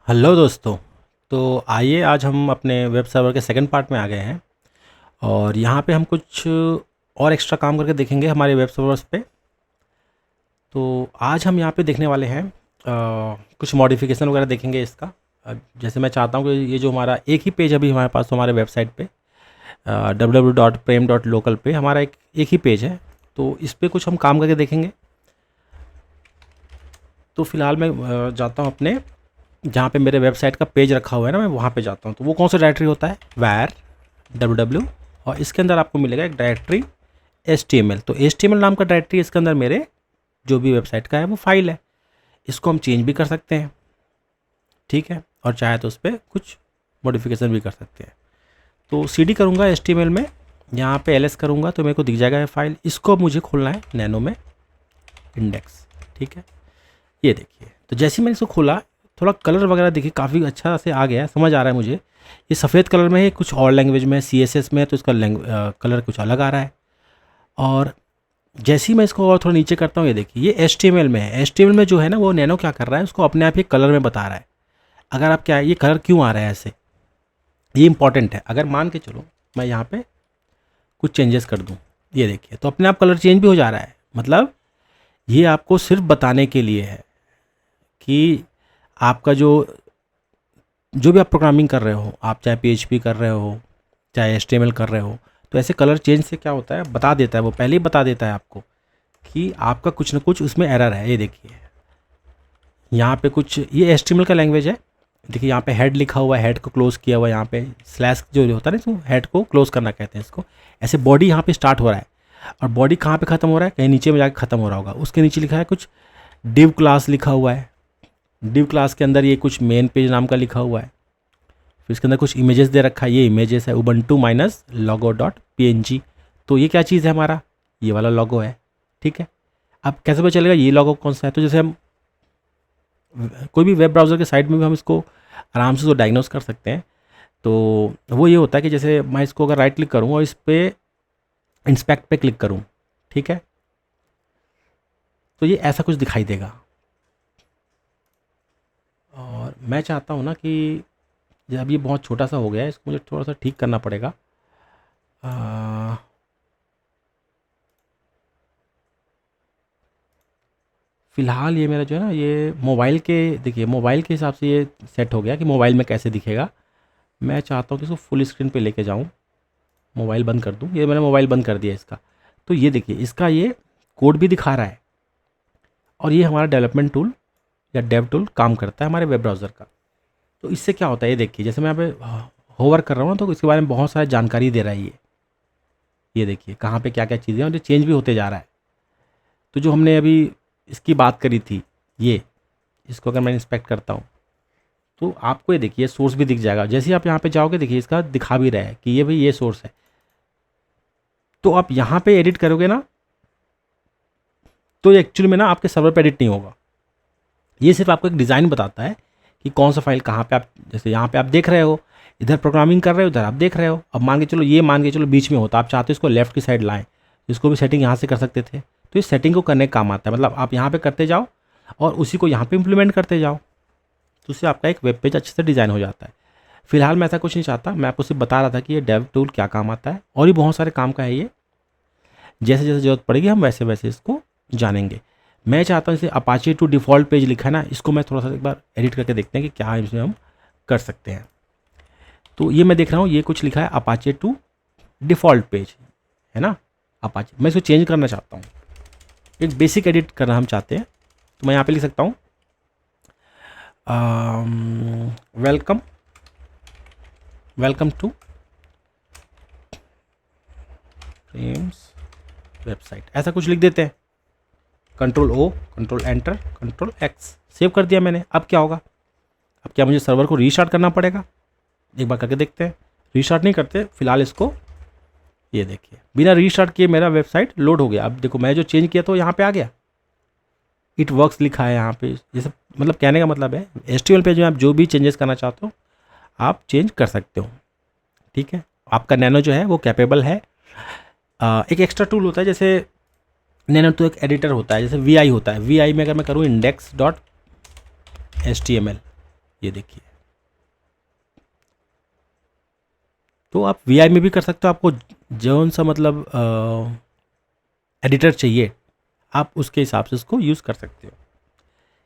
Hello दोस्तों। तो आइए आज हम अपने वेब सर्वर के सेकंड पार्ट में आ गए हैं और यहाँ पे हम कुछ और एक्स्ट्रा काम करके देखेंगे हमारे वेब सर्वर्स पे। तो आज हम यहाँ पे देखने वाले हैं कुछ मॉडिफिकेशन वगैरह देखेंगे इसका। जैसे मैं चाहता हूँ कि ये जो हमारा एक ही पेज अभी हमारे पास तो हमारे वेबसाइट पे www.prem.local पे हमारा एक ही पेज है, तो इस पर कुछ हम काम करके देखेंगे। तो फिलहाल मैं जाता हूँ अपने जहाँ पे मेरे वेबसाइट का पेज रखा हुआ है ना, मैं वहाँ पे जाता हूँ। तो वो कौन सा डायरेक्टरी होता है, वैर www, और इसके अंदर आपको मिलेगा एक डायरेक्टरी HTML। तो HTML नाम का डायरेक्टरी इसके अंदर मेरे जो भी वेबसाइट का है वो फाइल है। इसको हम चेंज भी कर सकते हैं, ठीक है, और चाहे तो उस पर कुछ मॉडिफिकेशन भी कर सकते हैं। तो CD करूँगा HTML में, यहाँ पे LS करूँगा तो मेरे को दिख जाएगा ये फाइल। इसको अब मुझे खोलना है नैनो में इंडेक्स, ठीक है। ये देखिए, तो जैसे ही मैंने इसको खोला थोड़ा कलर वगैरह देखिए काफ़ी अच्छा से आ गया है, समझ आ रहा है मुझे। ये सफ़ेद कलर में है, कुछ और लैंग्वेज में है, CSS में है, तो इसका कलर कुछ अलग आ रहा है। और जैसे ही मैं इसको और थोड़ा नीचे करता हूँ, ये देखिए ये HTML में है। HTML में जो है ना वो नैनो क्या कर रहा है, उसको अपने आप ही कलर में बता रहा है। अगर आप क्या ये कलर क्यों आ रहा है ऐसे, ये इंपॉर्टेंट है। अगर मान के चलो मैं यहाँ पे कुछ चेंजेस कर दूँ, ये देखिए तो अपने आप कलर चेंज भी हो जा रहा है। मतलब ये आपको सिर्फ बताने के लिए है कि आपका जो भी आप प्रोग्रामिंग कर रहे हो, आप चाहे PHP कर रहे हो चाहे HTML कर रहे हो, तो ऐसे कलर चेंज से क्या होता है बता देता है, वो पहले ही बता देता है आपको कि आपका कुछ ना कुछ उसमें एरर है। ये देखिए यहाँ पे कुछ, ये HTML का लैंग्वेज है। देखिए यहाँ पे हेड लिखा हुआ है, हेड को क्लोज किया हुआ है, यहाँ पे स्लैश जो होता है ना, इसको हेड को क्लोज करना कहते हैं इसको। ऐसे बॉडी यहाँ पे स्टार्ट हो रहा है, और बॉडी कहाँ पे ख़त्म हो रहा है, कहीं नीचे में जाकर ख़त्म हो रहा होगा। उसके नीचे लिखा है कुछ डिव क्लास लिखा हुआ है। डिव क्लास के अंदर ये कुछ मेन पेज नाम का लिखा हुआ है। फिर इसके अंदर कुछ इमेजेस दे रखा है, ये इमेजेस है ubuntu माइनस लोगो डॉट png। तो ये क्या चीज़ है, हमारा ये वाला लोगो है, ठीक है। अब कैसे पता चलेगा ये लोगो कौन सा है, तो जैसे हम कोई भी वेब ब्राउज़र के साइट में भी हम इसको आराम से तो डायग्नोस कर सकते हैं। तो वो ये होता है कि जैसे मैं इसको अगर राइट क्लिक करूँ और इस पर इंस्पेक्ट पे क्लिक करूँ, ठीक है, तो ये ऐसा कुछ दिखाई देगा। और मैं चाहता हूँ ना कि अब ये बहुत छोटा सा हो गया है, इसको मुझे थोड़ा सा ठीक करना पड़ेगा। फ़िलहाल ये मेरा जो है ना, ये मोबाइल के, देखिए मोबाइल के हिसाब से ये सेट हो गया कि मोबाइल में कैसे दिखेगा। मैं चाहता हूँ कि इसको फुल स्क्रीन पे लेके जाऊँ, मोबाइल बंद कर दूँ। ये मैंने मोबाइल बंद कर दिया इसका। तो ये देखिए इसका ये कोड भी दिखा रहा है, और ये हमारा डेवलपमेंट टूल या डेव टूल काम करता है हमारे वेब ब्राउज़र का। तो इससे क्या होता है, ये देखिए जैसे मैं यहाँ पे होवर कर रहा हूँ ना, तो इसके बारे में बहुत सारी जानकारी दे रहा है ये देखिए कहाँ पे क्या क्या चीज़ें हैं, और ये चेंज भी होते जा रहा है। तो जो हमने अभी इसकी बात करी थी, ये इसको अगर मैं इंस्पेक्ट करता हूँ तो आपको ये देखिए सोर्स भी दिख जाएगा। जैसे ही आप यहाँ पे जाओगे देखिए इसका दिखा भी रहा है कि ये भाई ये सोर्स है। तो आप यहाँ पे एडिट करोगे ना, तो एक्चुअली में ना आपके सर्वर पे एडिट नहीं होगा। ये सिर्फ आपको एक डिज़ाइन बताता है कि कौन सा फाइल कहाँ पे आप, जैसे यहाँ पे आप देख रहे हो, इधर प्रोग्रामिंग कर रहे हो, उधर आप देख रहे हो। अब मान के चलो ये मान के चलो बीच में होता, आप चाहते हो इसको लेफ्ट की साइड लाएं, इसको भी सेटिंग यहाँ से कर सकते थे। तो इस सेटिंग को करने का काम आता है, मतलब आप यहाँ पे करते जाओ और उसी को यहाँ पे इम्प्लीमेंट करते जाओ, तो उससे आपका एक वेब पेज अच्छे से डिज़ाइन हो जाता है। फिलहाल मैं ऐसा कुछ नहीं चाहता, मैं आपको सिर्फ बता रहा था कि ये डेव टूल क्या काम आता है, और भी बहुत सारे काम का है ये। जैसे जैसे ज़रूरत पड़ेगी हम वैसे वैसे इसको जानेंगे। मैं चाहता हूँ जैसे अपाचे टू डिफ़ॉल्ट पेज लिखा है ना, इसको मैं थोड़ा सा एक बार एडिट करके देखते हैं कि क्या इसमें हम कर सकते हैं। तो ये मैं देख रहा हूँ ये कुछ लिखा है अपाचे टू डिफ़ॉल्ट पेज, है ना अपाचे। मैं इसको चेंज करना चाहता हूँ, एक बेसिक एडिट करना हम चाहते हैं। तो मैं यहाँ पे लिख सकता हूँ welcome welcome to Prem's website, ऐसा कुछ लिख देते हैं। Control O, control enter, control X, save कर दिया मैंने। अब क्या होगा, अब क्या मुझे सर्वर को रीस्टार्ट करना पड़ेगा? एक बार करके देखते हैं। रीस्टार्ट नहीं करते फिलहाल इसको, ये देखिए बिना रीस्टार्ट किए मेरा वेबसाइट लोड हो गया। अब देखो मैं जो चेंज किया तो यहाँ पे आ गया, इट वर्क्स लिखा है यहाँ पे। ये सब मतलब कहने का मतलब है HTML पे जो आप जो भी चेंजेस करना चाहते हो आप चेंज कर सकते हो, ठीक है। आपका नैनो जो है वो कैपेबल है। एक एक्स्ट्रा टूल होता है जैसे नैनो, तो एक एडिटर होता है जैसे VI होता है। VI में अगर मैं करूँ index.html, ये देखिए। तो आप वीआई में भी कर सकते हो, आपको जौन सा मतलब एडिटर चाहिए आप उसके हिसाब से उसको यूज़ कर सकते हो।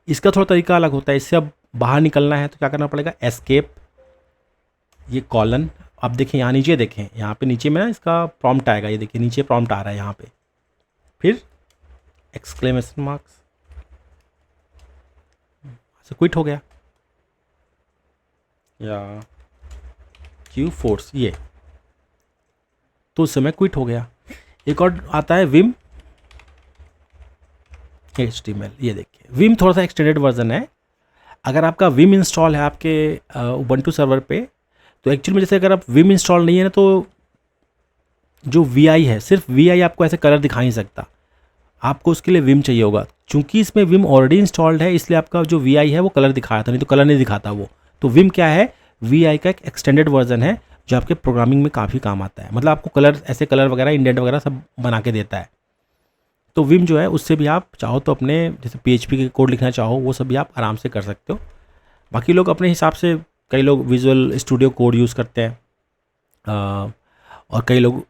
इसका थोड़ा तरीका अलग होता है। इससे अब बाहर निकलना है तो क्या करना पड़ेगा, एस्केप, ये कॉलन। आप देखें यहाँ नीचे, देखें यहाँ पे नीचे में ना इसका प्रॉम्प्ट आएगा, ये देखिए नीचे प्रॉम्प्ट आ रहा है यहाँ पे, फिर एक्सक्लेमेशन मार्क्स से क्विट हो गया, या क्यू फोर्स, ये तो उस समय क्विट हो गया। एक और आता है विम HTML, ये देखिए विम थोड़ा सा एक्सटेंडेड वर्जन है। अगर आपका विम इंस्टॉल है आपके उबंटू सर्वर पे, तो एक्चुअली में जैसे अगर आप विम इंस्टॉल नहीं है ना, तो जो VI है, सिर्फ VI आपको ऐसे कलर दिखा नहीं सकता, आपको उसके लिए विम चाहिए होगा। चूंकि इसमें विम ऑलरेडी इंस्टॉल्ड है, इसलिए आपका जो VI है वो कलर दिखाया था, नहीं तो कलर नहीं दिखाता वो। तो विम क्या है, VI का एक एक्सटेंडेड वर्जन है जो आपके प्रोग्रामिंग में काफ़ी काम आता है। मतलब आपको कलर, ऐसे कलर वगैरह, इंडेंट वगैरह सब बना के देता है। तो विम जो है उससे भी आप चाहो तो अपने जैसे PHP के कोड लिखना चाहो वो सब भी आप आराम से कर सकते हो। बाकी लोग अपने हिसाब से, कई लोग विजुअल स्टूडियो कोड यूज़ करते हैं, और कई लोग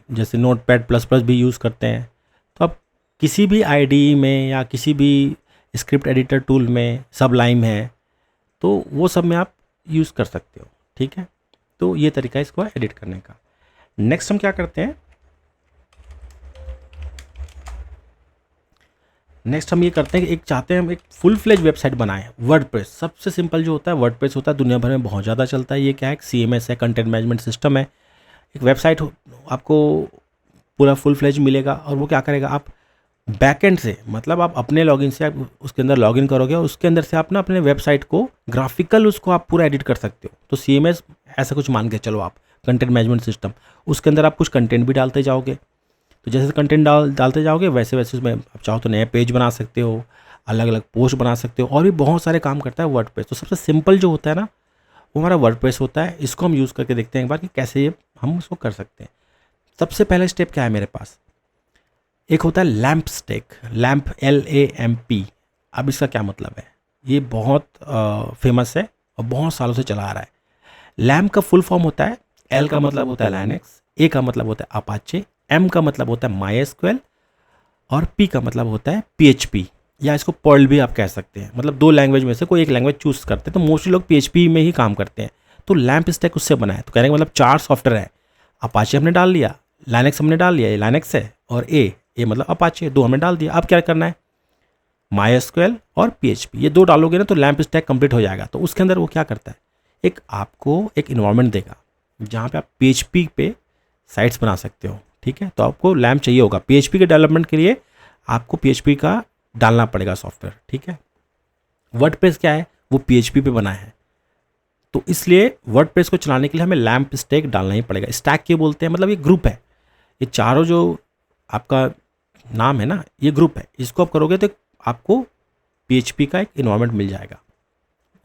जैसे Notepad++ भी यूज़ करते हैं। तो आप किसी भी IDE में या किसी भी स्क्रिप्ट एडिटर टूल में, सबलाइम है, तो वो सब में आप यूज़ कर सकते हो। ठीक है, तो ये तरीका है इसको एडिट करने का। नेक्स्ट हम क्या करते हैं, नेक्स्ट हम ये करते हैं कि चाहते हैं हम एक फुल फ्लेज वेबसाइट बनाएं। वर्डप्रेस सबसे सिंपल जो होता है, वर्डप्रेस होता है, दुनिया भर में बहुत ज़्यादा चलता है। ये क्या है, एक CMS है, कंटेंट मैनेजमेंट सिस्टम है। एक वेबसाइट आपको पूरा फुल फ्लेज मिलेगा, और वो क्या करेगा, आप बैकएंड से, मतलब आप अपने लॉगिन से आप उसके अंदर लॉगिन करोगे, और उसके अंदर से आप ना अपने वेबसाइट को ग्राफिकल उसको आप पूरा एडिट कर सकते हो। तो CMS ऐसा कुछ मान के चलो आप, कंटेंट मैनेजमेंट सिस्टम, उसके अंदर आप कुछ कंटेंट भी डालते जाओगे। तो जैसे कंटेंट डालते जाओगे वैसे वैसे उसमें आप चाहो तो नए पेज बना सकते हो, अलग अलग पोस्ट बना सकते हो, और भी बहुत सारे काम करता है वर्डप्रेस। तो सबसे सिंपल जो होता है ना, वो हमारा वर्डप्रेस होता है। इसको हम यूज़ करके देखते हैं एक बार कि कैसे ये हम उसको कर सकते हैं। सबसे पहला स्टेप क्या है मेरे पास, एक होता है लैम्प स्टेक, लैम्प LAMP। अब इसका क्या मतलब है, ये बहुत फेमस है और बहुत सालों से चला आ रहा है। लैम्प का फुल फॉर्म होता है, L का मतलब होता है लाइनक्स, A का मतलब होता है अपाचे, M का मतलब होता है MySQL, और P का मतलब होता है PHP, या इसको पर्ल भी आप कह सकते हैं। मतलब दो लैंग्वेज में से कोई एक लैंग्वेज चूज करते हैं, तो मोस्टली लोग PHP में ही काम करते हैं। तो लैम्प स्टैक उससे बना है। तो कहने का मतलब 4 सॉफ्टवेयर है, अपाचे हमने डाल लिया, लाइनक्स हमने डाल लिया, ये लाइनक्स है, और ए मतलब अपाचे, 2 हमने डाल दिया। अब क्या करना है, MySQL और PHP, ये 2 डालोगे ना तो लैम्प स्टैक कंप्लीट हो जाएगा। तो उसके अंदर वो क्या करता है, एक आपको एक इन्वायरमेंट देगा जहाँ पे आप PHP पे साइट्स बना सकते हो। ठीक है, तो आपको लैम्प चाहिए होगा PHP के डेवलपमेंट के लिए, आपको PHP का डालना पड़ेगा सॉफ्टवेयर। ठीक है, वर्डप्रेस क्या है, वो PHP पे बना है, तो इसलिए वर्डप्रेस को चलाने के लिए हमें लैम्प स्टैक डालना ही पड़ेगा। स्टैक क्या बोलते हैं, मतलब ये ग्रुप है, ये चारों जो आपका नाम है ना, ये ग्रुप है। इसको आप करोगे तो आपको PHP का एक इन्वायरमेंट मिल जाएगा।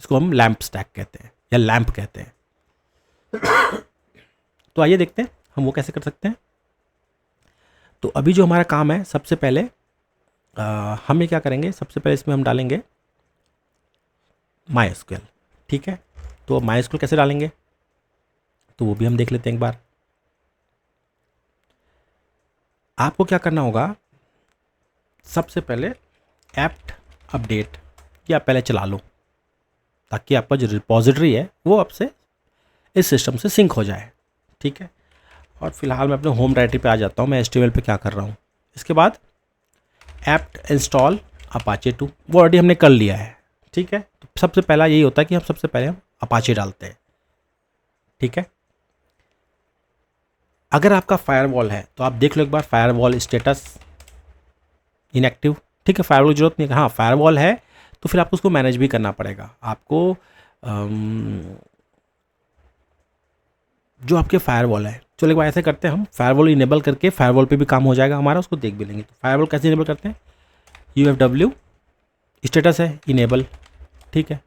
इसको हम लैम्प स्टैक कहते हैं या लैम्प कहते हैं। तो आइए देखते हैं हम वो कैसे कर सकते हैं। तो अभी जो हमारा काम है, सबसे पहले हम ये क्या करेंगे, सबसे पहले इसमें हम डालेंगे MySQL। ठीक है, तो MySQL कैसे डालेंगे, तो वो भी हम देख लेते हैं एक बार। आपको क्या करना होगा, सबसे पहले एप्ट अपडेट या पहले चला लो, ताकि आपका जो रिपॉजिटरी है वो आपसे इस सिस्टम से सिंक हो जाए। ठीक है, और फिलहाल मैं अपने होम डायरेक्टरी पे आ जाता हूँ, मैं HTML पे क्या कर रहा हूँ। इसके बाद एप्ट इंस्टॉल अपाचे 2, वो ऑलरेडी हमने कर लिया है। ठीक है, तो सबसे पहला यही होता है कि हम सबसे पहले हम अपाचे डालते हैं। ठीक है, अगर आपका फायरवॉल है तो आप देख लो एक बार, फायरवॉल स्टेटस इनएक्टिव। ठीक है, फायरवॉल की जरूरत नहीं है। हाँ, फायरवॉल है तो फिर आपको उसको मैनेज भी करना पड़ेगा। आपको जो आपके फायरवॉल है, चलो एक बार ऐसे करते हैं, हम फायरवॉल इनेबल करके फायरवॉल पे भी काम हो जाएगा हमारा, उसको देख भी लेंगे। तो फायरवॉल कैसे इनेबल करते हैं, UFW स्टेटस है इनेबल। ठीक है,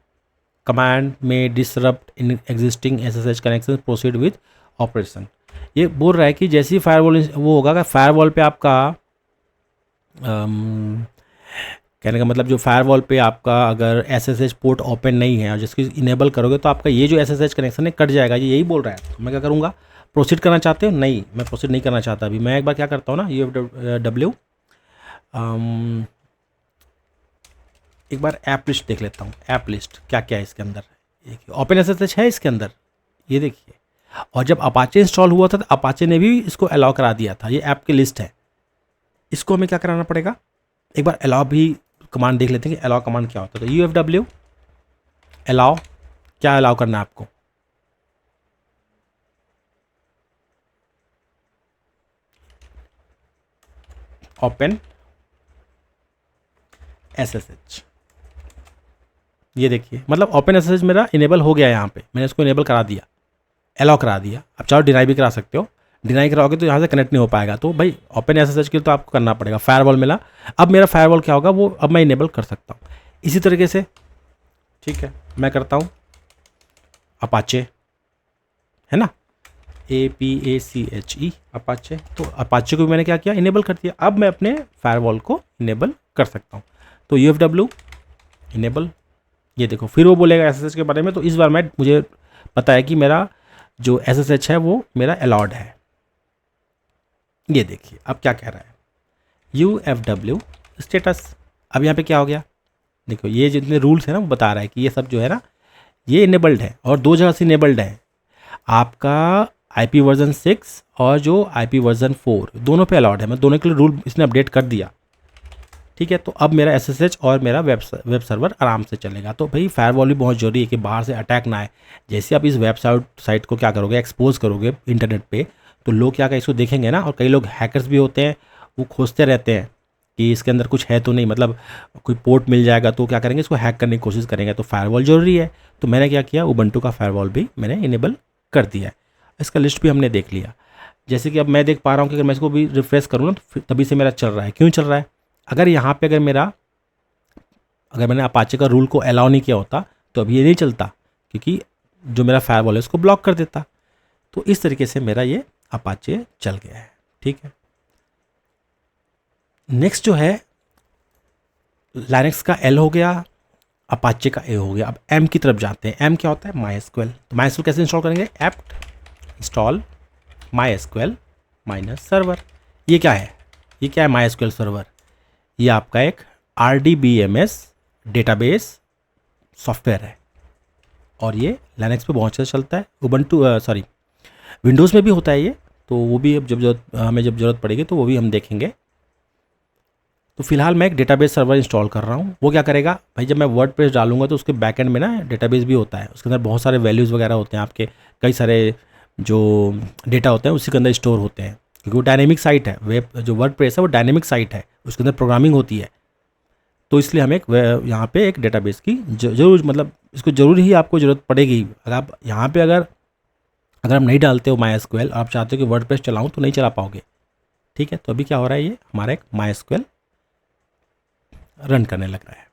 कमांड में disrupt in existing SSH connection, proceed with operation. ये बोल रहा है कि जैसे ही फायरवॉल वो होगा, फायरवॉल पे आपका कहने का मतलब जो फायरवॉल पे आपका अगर SSH पोर्ट ओपन नहीं है और जिसकी इनेबल करोगे तो आपका ये जो SSH कनेक्शन है कट जाएगा, ये यही बोल रहा है। तो मैं क्या करूँगा, प्रोसीड करना चाहते हो? नहीं, मैं प्रोसीड नहीं करना चाहता अभी। मैं एक बार क्या करता हूँ ना, UFW एक बार ऐप लिस्ट देख लेता हूँ। ऐप लिस्ट क्या क्या है इसके अंदर, ओपन SSH है इसके अंदर, ये देखिए। और जब अपाचे इंस्टॉल हुआ था तो अपाचे ने भी इसको अलाउ करा दिया था। ये ऐप की लिस्ट है, इसको हमें क्या कराना पड़ेगा, एक बार अलाउ भी कमांड देख लेते हैं कि अलाउ कमांड क्या होता है। तो UFW अलाउ, क्या अलाउ करना है आपको, ओपन SSH। ये देखिए, मतलब ओपन SSH मेरा इनेबल हो गया, यहाँ पे मैंने इसको इनेबल करा दिया, अलाउ करा दिया। अब चाहो डिनाई भी करा सकते हो, डिनाई कराओगे तो यहाँ से कनेक्ट नहीं हो पाएगा। तो भाई ओपन SSH के लिए तो आपको करना पड़ेगा। फायरवॉल मिला, अब मेरा फायरवॉल क्या होगा वो अब मैं इनेबल कर सकता हूँ इसी तरीके से। ठीक है, मैं करता हूँ अपाचे, है ना, APACHE अपाचे। तो अपाचे को भी मैंने क्या किया, इनेबल कर दिया। अब मैं अपने फायरवॉल को इनेबल कर सकता हूँ। तो UFW इनेबल, ये देखो फिर वो बोलेगा SSH के बारे में। तो इस बार मुझे पता है कि मेरा जो SSH है वो मेरा अलाउड है। ये देखिए अब क्या कह रहा है, UFW स्टेटस। अब यहाँ पे क्या हो गया, देखो ये जितने रूल्स हैं ना वो बता रहा है कि ये सब जो है ना ये इनेबल्ड है, और 2 जगह से इनेबल्ड है। आपका IP वर्जन 6 और जो IP वर्जन 4 दोनों पे अलाउड है। मैं दोनों के लिए रूल इसने अपडेट कर दिया। ठीक है, तो अब मेरा SSH और मेरा वेब सर्वर आराम से चलेगा। तो भाई फायरवॉल भी बहुत ज़रूरी है कि बाहर से अटैक ना आए। जैसे आप इस वेबसाइट को क्या करोगे, एक्सपोज करोगे इंटरनेट पे, तो लोग क्या इसको देखेंगे ना। और कई लोग हैकर्स भी होते हैं, वो खोजते रहते हैं कि इसके अंदर कुछ है तो नहीं, मतलब कोई पोर्ट मिल जाएगा तो क्या करेंगे, इसको हैक करने की कोशिश करेंगे। तो फायरवॉल ज़रूरी है। तो मैंने क्या किया, उबंटू का फायरवॉल भी मैंने इनेबल कर दिया है। इसका लिस्ट भी हमने देख लिया। जैसे कि अब मैं देख पा रहा हूँ कि अगर मैं इसको भी रिफ्रेश करूँ ना तो तभी से मेरा चल रहा है। क्यों चल रहा है, अगर यहाँ पे अगर मैंने अपाचे का रूल को अलाउ नहीं किया होता तो अभी ये नहीं चलता, क्योंकि जो मेरा फायरवॉल है उसको ब्लॉक कर देता। तो इस तरीके से मेरा ये अपाचे चल गया है। ठीक है, नेक्स्ट जो है लाइनक्स का L हो गया, अपाचे का A हो गया। अब M की तरफ जाते हैं। M क्या होता है, MySQL। तो MySQL कैसे इंस्टॉल करेंगे, एप्ट इंस्टॉल MySQL -सर्वर। ये क्या है, ये क्या है MySQL सर्वर, ये आपका एक RDBMS डेटाबेस सॉफ्टवेयर है, और ये लाइनक्स पे बहुत अच्छा चलता है। उबंटू विंडोज़ में भी होता है ये, तो वो भी अब हमें जब ज़रूरत पड़ेगी तो वो भी हम देखेंगे। तो फिलहाल मैं एक डेटाबेस सर्वर इंस्टॉल कर रहा हूँ। वो क्या करेगा भाई, जब मैं वर्डप्रेस डालूंगा तो उसके बैकएंड में ना डेटाबेस भी होता है, उसके अंदर बहुत सारे वैल्यूज़ वगैरह होते हैं, आपके कई सारे जो डेटा होते हैं उसी के अंदर स्टोर होते हैं, क्योंकि वो डायनेमिक साइट है। वेब जो वर्डप्रेस है वो डायनेमिक साइट है, उसके अंदर प्रोग्रामिंग होती है। तो इसलिए हमें यहाँ पे एक डेटाबेस की जरूर, मतलब इसको ज़रूर ही आपको ज़रूरत पड़ेगी। अगर आप यहाँ पे अगर हम नहीं डालते हो MySQL, आप चाहते हो कि वर्डप्रेस चलाऊँ तो नहीं चला पाओगे। ठीक है, तो अभी क्या हो रहा है, ये हमारा एक MySQL रन करने लग रहा है।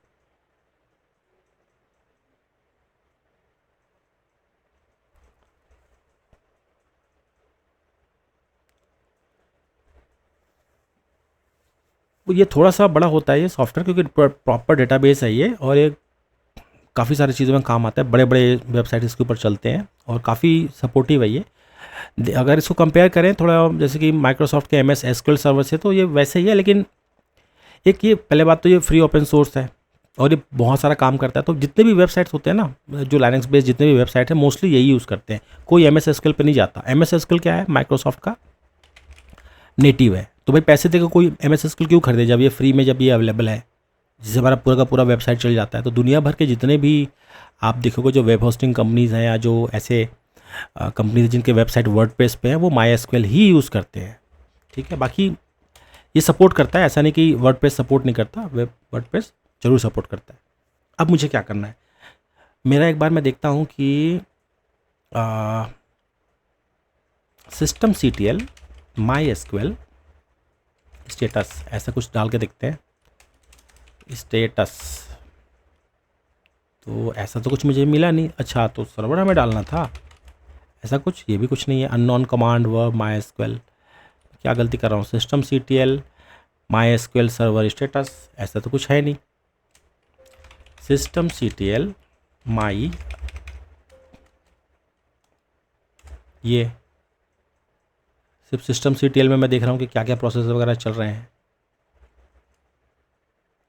ये थोड़ा सा बड़ा होता है ये सॉफ्टवेयर, क्योंकि प्रॉपर डेटाबेस है ये, और ये काफ़ी सारी चीज़ों में काम आता है। बड़े बड़े वेबसाइट इसके ऊपर चलते हैं और काफ़ी सपोर्टिव है ये। अगर इसको कंपेयर करें थोड़ा जैसे कि माइक्रोसॉफ्ट के MS SQL सर्वर से, तो ये वैसे ही है। लेकिन एक ये पहले बात तो ये फ्री ओपन सोर्स है और ये बहुत सारा काम करता है। तो जितने भी वेबसाइट्स होते हैं ना, जो लाइनक्स बेस्ड जितने भी वेबसाइट है मोस्टली यही यूज़ करते हैं, कोई MS SQL पे नहीं जाता। MS SQL क्या है, माइक्रोसॉफ्ट का नेटिव है। तो भाई पैसे देकर कोई MS SQL क्यों खरीदे जब ये फ्री में, जब ये अवेलेबल है, जिससे हमारा पूरा का पूरा वेबसाइट चल जाता है। तो दुनिया भर के जितने भी आप देखोगे जो वेब होस्टिंग कंपनीज़ हैं या जो ऐसे कंपनीज जिनके वेबसाइट वर्डप्रेस पे हैं, वो MySQL ही यूज़ करते हैं। ठीक है, बाकी ये सपोर्ट करता है, ऐसा नहीं कि वर्डप्रेस सपोर्ट नहीं करता, वर्डप्रेस जरूर सपोर्ट करता है। अब मुझे क्या करना है, मेरा एक बार मैं देखता हूँ कि systemctl MySQL स्टेटस, ऐसा कुछ डाल के देखते हैं। स्टेटस तो ऐसा तो कुछ मुझे मिला नहीं। अच्छा, तो सर्वर हमें डालना था, ऐसा कुछ, ये भी कुछ नहीं है। अननोन कमांड वर्ब MySQL, क्या गलती कर रहा हूँ, systemctl MySQL सर्वर स्टेटस, ऐसा तो कुछ है नहीं। सिस्टम CTL माई, ये सिर्फ सिस्टम CTL में मैं देख रहा हूँ कि क्या क्या प्रोसेस वगैरह चल रहे हैं।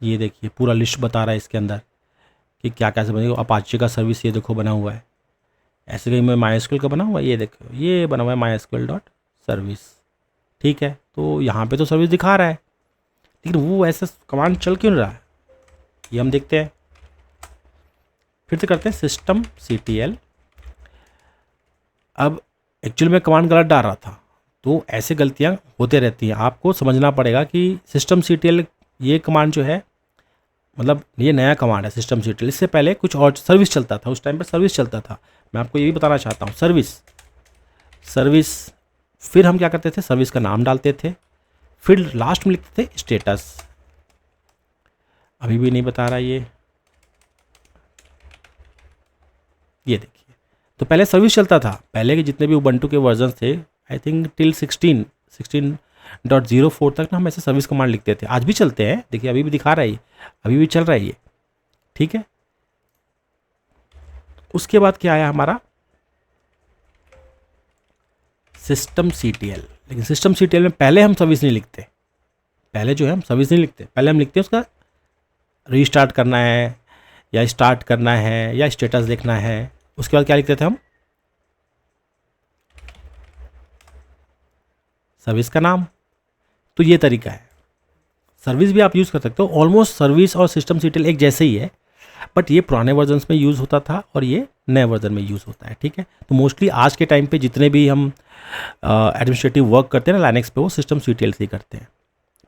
ये देखिए पूरा लिस्ट बता रहा है इसके अंदर कि क्या क्या से बनेगा। अपाचे का सर्विस ये देखो बना हुआ है, ऐसे कहीं में MySQL का बना हुआ है, ये देखो ये बना हुआ है MySQL डॉट सर्विस। ठीक है, तो यहाँ पे तो सर्विस दिखा रहा है, लेकिन वो ऐसा कमांड चल क्यों नहीं रहा है, ये हम देखते हैं। फिर से करते हैं सिस्टम CTL। अब एक्चुअली मैं कमांड गलत डाल रहा था, तो ऐसे गलतियाँ होते रहती हैं। आपको समझना पड़ेगा कि सिस्टम CTL ये कमांड जो है, मतलब ये नया कमांड है सिस्टम CTL। इससे पहले कुछ और सर्विस चलता था, उस टाइम पर सर्विस चलता था। मैं आपको ये भी बताना चाहता हूँ, सर्विस फिर हम क्या करते थे, सर्विस का नाम डालते थे, फिर लास्ट में लिखते थे स्टेटस। अभी भी नहीं बता रहा ये देखिए। तो पहले सर्विस चलता था, पहले के जितने भी उबंटू के वर्जन थे, आई थिंक टिल 16.04 तक ना हम ऐसे सर्विस कमांड लिखते थे। आज भी चलते हैं, देखिए अभी भी दिखा रहा है ये, अभी भी चल रहा है ये। ठीक है, उसके बाद क्या आया हमारा सिस्टम CTL। लेकिन सिस्टम CTL में पहले हम सर्विस नहीं लिखते, पहले जो है हम सर्विस नहीं लिखते, पहले हम लिखते हैं उसका रीस्टार्ट करना है या स्टार्ट करना है या स्टेटस देखना है। उसके बाद क्या लिखते थे हम, सर्विस का नाम। तो ये तरीका है, सर्विस भी आप यूज़ कर सकते हो। ऑलमोस्ट सर्विस और सिस्टम CTL एक जैसे ही है, बट ये पुराने वर्जन में यूज़ होता था और ये नए वर्जन में यूज़ होता है। ठीक है, तो मोस्टली आज के टाइम पे जितने भी हम एडमिनिस्ट्रेटिव वर्क करते हैं ना लाइनेक्स पे, वो सिस्टम CTL से ही करते हैं।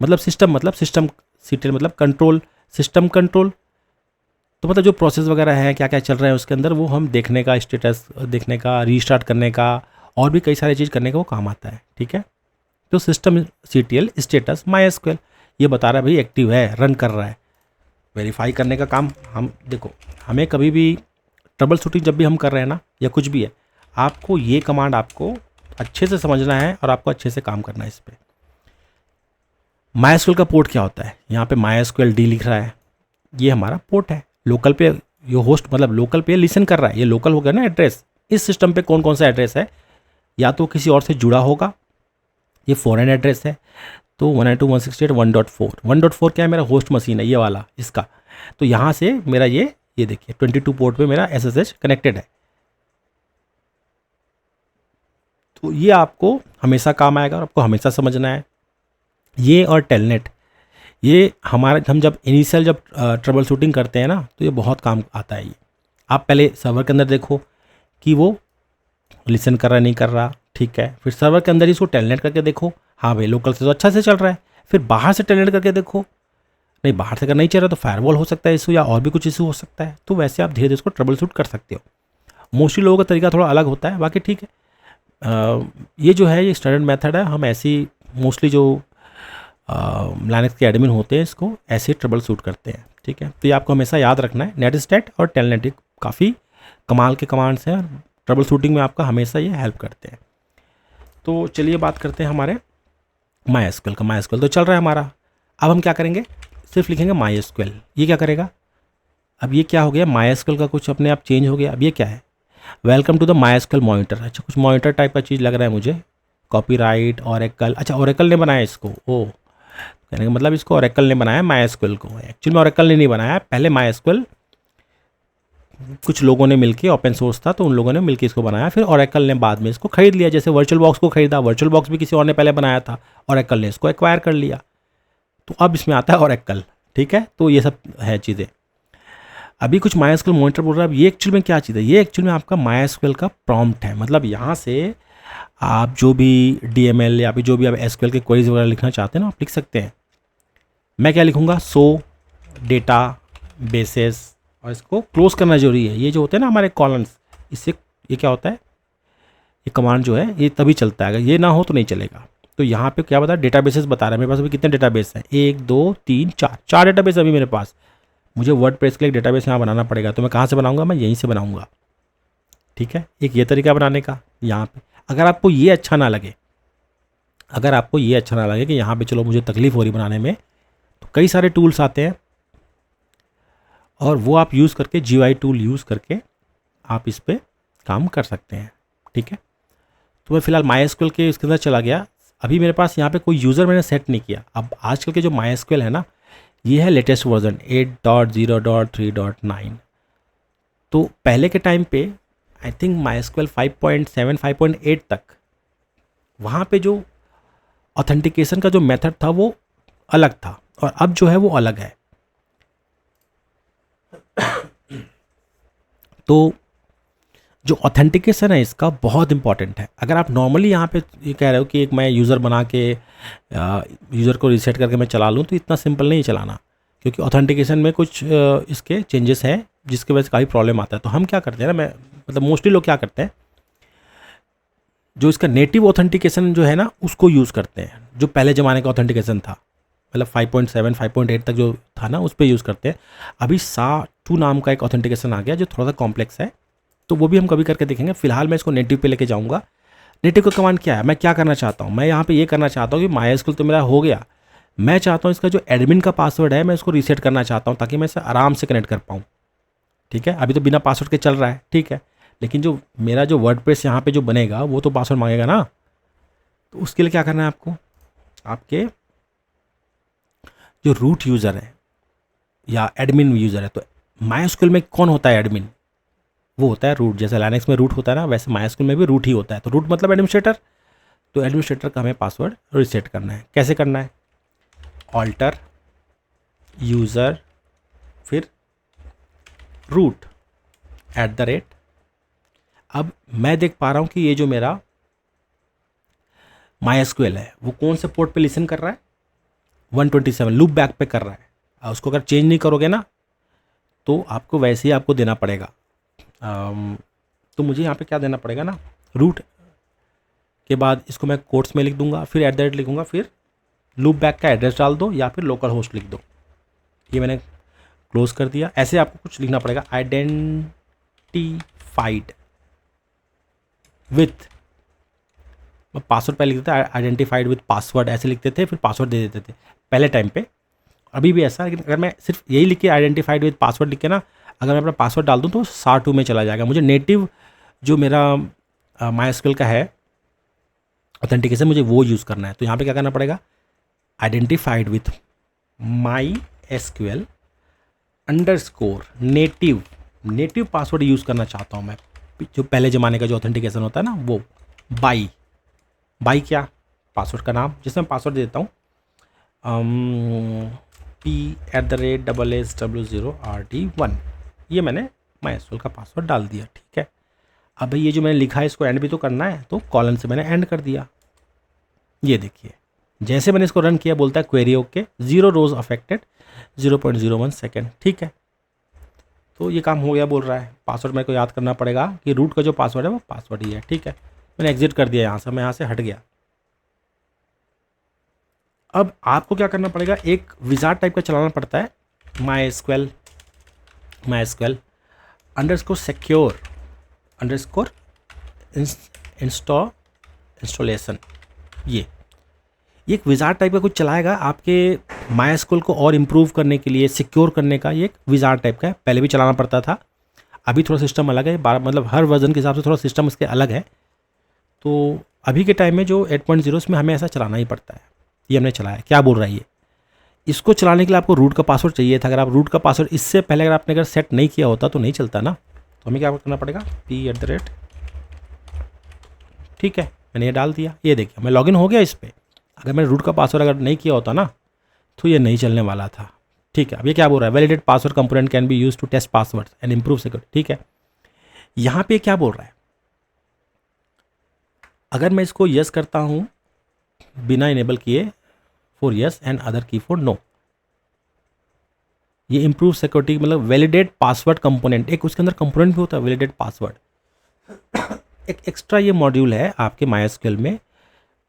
मतलब सिस्टम CTL मतलब कंट्रोल, सिस्टम कंट्रोल। तो मतलब जो प्रोसेस वगैरह है, क्या क्या चल रहा है उसके अंदर, वो हम देखने का, स्टेटस देखने का, रीस्टार्ट करने का, और भी कई सारी चीज़ करने का वो काम आता है। ठीक है, तो सिस्टम CTL स्टेटस MySQL ये बता रहा है भाई एक्टिव है, रन कर रहा है। वेरीफाई करने का काम हम देखो, हमें कभी भी ट्रबल शूटिंग जब भी हम कर रहे हैं ना, या कुछ भी है, आपको ये कमांड आपको अच्छे से समझना है और आपको अच्छे से काम करना है इस पर। MySQL का पोर्ट क्या होता है, यहाँ पे MySQL D लिख रहा है, ये हमारा पोर्ट है। लोकल पे ये होस्ट, मतलब लोकल पे लिसन कर रहा है, ये लोकल हो गया ना एड्रेस। इस सिस्टम पे कौन कौन सा एड्रेस है, या तो किसी और से जुड़ा होगा, ये फॉरेन एड्रेस है, तो 192.168.1.4 1.4 क्या है, मेरा होस्ट मशीन है ये वाला, इसका। तो यहाँ से मेरा ये देखिए 22 पोर्ट पे मेरा SSH कनेक्टेड है। तो ये आपको हमेशा काम आएगा और आपको हमेशा समझना है। ये और टेलनेट, ये हमारा, हम जब इनिशियल जब ट्रबल शूटिंग करते हैं ना, तो ये बहुत काम आता है। ये आप पहले सर्वर के अंदर देखो कि वो लिसन कर रहा नहीं कर रहा, ठीक है। फिर सर्वर के अंदर ही इसको टेलनेट करके देखो, हाँ भाई लोकल से तो अच्छा से चल रहा है। फिर बाहर से टेलनेट करके देखो, नहीं बाहर से अगर नहीं चल रहा तो फायरवॉल हो सकता है इशू, या और भी कुछ इशू हो सकता है। तो वैसे आप धीरे धीरे इसको ट्रबल शूट कर सकते हो। मोस्टली लोगों का तरीका थोड़ा अलग होता है, बाकी ठीक है। ये जो है ये स्टैंडर्ड मेथड है। हम ऐसी मोस्टली जो लाइनक्स के एडमिन होते हैं इसको ऐसे ट्रबल शूट करते हैं। ठीक है, तो ये आपको हमेशा याद रखना है। नेटस्टैट और टेलनेट काफ़ी कमाल के कमांड्स हैं और ट्रबल शूटिंग में आपका हमेशा ये हेल्प करते हैं। तो चलिए बात करते हैं हमारे MySQL का। MySQL तो चल रहा है हमारा। अब हम क्या करेंगे, सिर्फ लिखेंगे MySQL। ये क्या करेगा, अब ये क्या हो गया, MySQL का कुछ अपने आप चेंज हो गया। अब ये क्या है, welcome to the MySQL monitor. अच्छा, कुछ मॉनिटर टाइप का चीज़ लग रहा है मुझे। कॉपीराइट ओरेकल, अच्छा ओरेकल ने बनाया इसको। ओ, कहने का मतलब इसको ओरेकल ने बनाया MySQL को। एक्चुअली में ओरेकल ने नहीं बनाया, पहले MySQL कुछ लोगों ने मिलके, ओपन सोर्स था तो उन लोगों ने मिलके इसको बनाया। फिर ओरेकल ने बाद में इसको खरीद लिया, जैसे वर्चुअल बॉक्स को खरीदा। वर्चुअल बॉक्स भी किसी और ने पहले बनाया था, ओरेकल ने इसको एक्वायर कर लिया। तो अब इसमें आता है ओरेकल। ठीक है, तो ये सब है चीज़ें। अभी कुछ MySQL मॉनिटर बोल रहा है। अब ये एक्चुअल में क्या चीज़ है, ये एक्चुअल में आपका MySQL का प्रॉम्प्ट है। मतलब यहाँ से आप जो भी DML या फिर जो भी आप SQL के क्वेरीज वगैरह लिखना चाहते हैं ना, आप लिख सकते हैं। मैं क्या लिखूँगा, सो डेटा बेसेस, और इसको क्लोज करना जरूरी है। ये जो होते हैं ना हमारे कॉलम्स, इससे ये क्या होता है, ये कमांड जो है ये तभी चलता है, अगर ये ना हो तो नहीं चलेगा। तो यहाँ पे क्या बता रहा है, डेटाबेसेस बता रहा है। मेरे पास अभी कितने डेटाबेस हैं, 1 2 3 4 डेटाबेस अभी मेरे पास। मुझे वर्डप्रेस के लिए एक डेटाबेस यहाँ बनाना पड़ेगा, तो मैं कहाँ से बनाऊँगा, मैं यहीं से बनाऊँगा। ठीक है, एक ये तरीका बनाने का। यहाँ पे अगर आपको ये अच्छा ना लगे, कि यहाँ पे चलो मुझे तकलीफ हो रही बनाने में, तो कई सारे टूल्स आते हैं और वो आप यूज़ करके GUI टूल यूज़ करके आप इस पर काम कर सकते हैं। ठीक है, तो मैं फ़िलहाल MySQL के इसके अंदर चला गया। अभी मेरे पास यहाँ पे कोई यूज़र मैंने सेट नहीं किया। अब आजकल के जो MySQL है ना, ये है लेटेस्ट वर्जन 8.0.3.9। तो पहले के टाइम पे आई थिंक MySQL 5.7 5.8 तक वहाँ पे जो ऑथेंटिकेशन का जो मेथड था वो अलग था, और अब जो है वो अलग है। तो जो ऑथेंटिकेशन है इसका बहुत इंपॉर्टेंट है। अगर आप नॉर्मली यहाँ पे ये कह रहे हो कि एक मैं यूज़र बना के यूज़र को रीसेट करके मैं चला लूँ, तो इतना सिंपल नहीं चलाना, क्योंकि ऑथेंटिकेशन में कुछ इसके चेंजेस हैं जिसकी वजह से काफ़ी प्रॉब्लम आता है। तो हम क्या करते हैं ना, मैं मतलब मोस्टली लोग क्या करते हैं, जो इसका नेटिव ऑथेंटिकेशन जो है ना उसको यूज़ करते हैं, जो पहले ज़माने का ऑथेंटिकेशन था, मतलब 5.7 5.8 तक जो था ना उस पर यूज़ करते हैं। अभी SHA-2 नाम का एक ऑथेंटिकेशन आ गया जो थोड़ा सा कॉम्प्लेक्स है, तो वो भी हम कभी करके देखेंगे। फिलहाल मैं इसको नेटिव पे लेके जाऊंगा। नेटिव का कमांड क्या है, मैं क्या करना चाहता हूँ, मैं यहाँ पे ये करना चाहता हूँ कि MySQL तो मेरा हो गया, मैं चाहता हूँ इसका जो एडमिन का पासवर्ड है मैं इसको रीसेट करना चाहता हूँ ताकि मैं इसे आराम से कनेक्ट कर पाऊँ। ठीक है, अभी तो बिना पासवर्ड के चल रहा है, ठीक है, लेकिन जो मेरा जो वर्डप्रेस यहाँ पे जो बनेगा वो तो पासवर्ड मांगेगा ना। तो उसके लिए क्या करना है आपको, आपके जो रूट यूज़र है या एडमिन यूज़र है, तो MySQL में कौन होता है एडमिन, वो होता है रूट। जैसे लाइनक्स में रूट होता है ना, वैसे MySQL में भी रूट ही होता है। तो रूट मतलब एडमिनिस्ट्रेटर। तो एडमिनिस्ट्रेटर का हमें पासवर्ड रीसेट करना है। कैसे करना है, ऑल्टर यूज़र फिर रूट @ अब मैं देख पा रहा हूँ कि ये जो मेरा MySQL है वो कौन से पोर्ट पे लिसन कर रहा है, 127 लूप बैक पे कर रहा है। और उसको अगर चेंज नहीं करोगे ना तो आपको वैसे ही आपको देना पड़ेगा। तो मुझे यहाँ पे क्या देना पड़ेगा ना, रूट के बाद इसको मैं कोट्स में लिख दूंगा, फिर @ लिखूंगा, फिर लूप बैक का एड्रेस डाल दो या फिर लोकल होस्ट लिख दो। ये मैंने क्लोज कर दिया। ऐसे आपको कुछ लिखना पड़ेगा, आइडेंटिफाइड विथ, पासवर्ड पहले लिख देते आइडेंटिफाइड विथ पासवर्ड, ऐसे लिखते थे, फिर पासवर्ड दे देते थे पहले टाइम पे। अभी भी ऐसा, लेकिन अगर मैं सिर्फ यही लिख के आइडेंटिफाइड विथ पासवर्ड लिख के ना, अगर मैं अपना पासवर्ड डाल दूँ तो SHA-2 में चला जाएगा। मुझे नेटिव जो मेरा MySQL का है ऑथेंटिकेशन, मुझे वो यूज़ करना है। तो यहाँ पे क्या करना पड़ेगा, identified with MySQL _ native password use करना चाहता हूँ मैं, जो पहले ज़माने का जो ऑथेंटिकेशन होता है ना वो, बाई क्या, पासवर्ड का नाम, जिसमें मैं पासवर्ड देता हूँ p@SSW0RD1। ये मैंने MySQL का पासवर्ड डाल दिया। ठीक है, अब भाई ये जो मैंने लिखा है इसको एंड भी तो करना है, तो कॉलन से मैंने एंड कर दिया। ये देखिए जैसे मैंने इसको रन किया बोलता है क्वेरी ओके, 0 रोज अफेक्टेड 0.01 सेकेंड। ठीक है, तो ये काम हो गया बोल रहा है। पासवर्ड मेरे को याद करना पड़ेगा कि रूट का जो पासवर्ड है वो पासवर्ड ही है। ठीक है, मैंने एग्जिट कर दिया यहाँ से, मैं यहाँ से हट गया। अब आपको क्या करना पड़ेगा, एक विजार्ड टाइप का चलाना पड़ता है, MySQL _secure इंस्टॉलेशन। ये एक विजार्ड टाइप का कुछ चलाएगा आपके MySQL को और इम्प्रूव करने के लिए, सिक्योर करने का। ये एक विजार्ड टाइप का है, पहले भी चलाना पड़ता था, अभी थोड़ा सिस्टम अलग है, मतलब हर वर्जन के हिसाब से थोड़ा सिस्टम इसके अलग है। तो अभी के टाइम में जो 8.0 में हमें ऐसा चलाना ही पड़ता है। ये हमने चलाया, क्या बोल रहा है ये, इसको चलाने के लिए आपको रूट का पासवर्ड चाहिए था। अगर आप रूट का पासवर्ड इससे पहले अगर आपने सेट नहीं किया होता तो नहीं चलता ना। तो हमें क्या करना पड़ेगा, p@। ठीक है, मैंने ये डाल दिया। ये देखिए मैं लॉगिन हो गया इस पर। अगर मैंने रूट का पासवर्ड अगर नहीं किया होता ना तो ये नहीं चलने वाला था। ठीक है, अब ये क्या बोल रहा है, validate password component can be use to test password and improve security. ठीक है, यहाँ पे क्या बोल रहा है, अगर मैं इसको यस करता हूँ बिना इनेबल किए फॉर यस एंड अदर की फॉर नो, ये इम्प्रूव सिक्योरिटी मतलब वैलिडेट पासवर्ड कंपोनेंट, एक उसके अंदर कंपोनेंट भी होता है वैलिडेट पासवर्ड। एक एक्स्ट्रा ये मॉड्यूल है आपके MySQL में,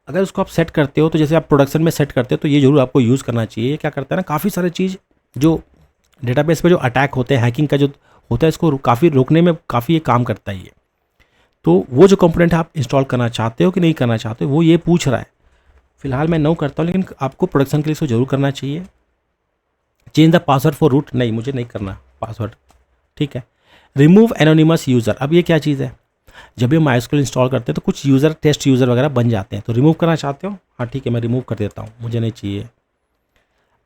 अगर उसको आप सेट करते हो तो जैसे आप प्रोडक्शन में सेट करते हो तो ये जरूर आपको यूज़ करना चाहिए। क्या करता है ना, काफ़ी सारी चीज़ जो डेटाबेस पे जो अटैक होते हैं, हैकिंग का जो होता है, इसको काफ़ी रोकने में काफ़ी ये काम करता है ये। तो वो जो कंपोनेंट आप इंस्टॉल करना चाहते हो कि नहीं करना चाहते हो वो ये पूछ रहा है। फिलहाल मैं नो करता हूँ, लेकिन आपको प्रोडक्शन के लिए इसको जरूर करना चाहिए। Change the password for root, नहीं मुझे नहीं करना, पासवर्ड, ठीक है। रिमूव एनोनिमस यूज़र, अब ये क्या चीज़ है, जब भी MySQL इंस्टॉल करते हैं तो कुछ यूज़र टेस्ट यूज़र वगैरह बन जाते हैं, तो रिमूव करना चाहते हो, हाँ ठीक है मैं रिमूव कर देता हूँ, मुझे नहीं चाहिए।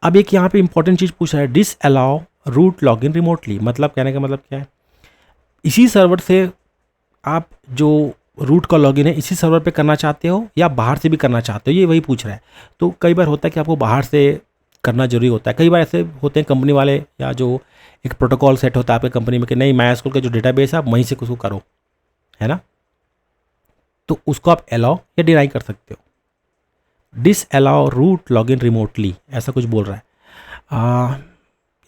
अब एक यहाँ पे इंपॉर्टेंट चीज़ पूछ रहा है, disallow root login remotely, मतलब कहने का मतलब क्या है, इसी सर्वर से आप जो रूट का लॉगिन है इसी सर्वर पे करना चाहते हो या बाहर से भी करना चाहते हो, ये वही पूछ रहा है। तो कई बार होता है कि आपको बाहर से करना जरूरी होता है, कई बार ऐसे होते हैं कंपनी वाले या जो एक प्रोटोकॉल सेट होता है आपके कंपनी में कि नहीं MySQL का जो डेटाबेस है आप वहीं से उसको करो, है ना, तो उसको आप अलाउ या डिनाई कर सकते हो। Disallow root login remotely ऐसा कुछ बोल रहा है।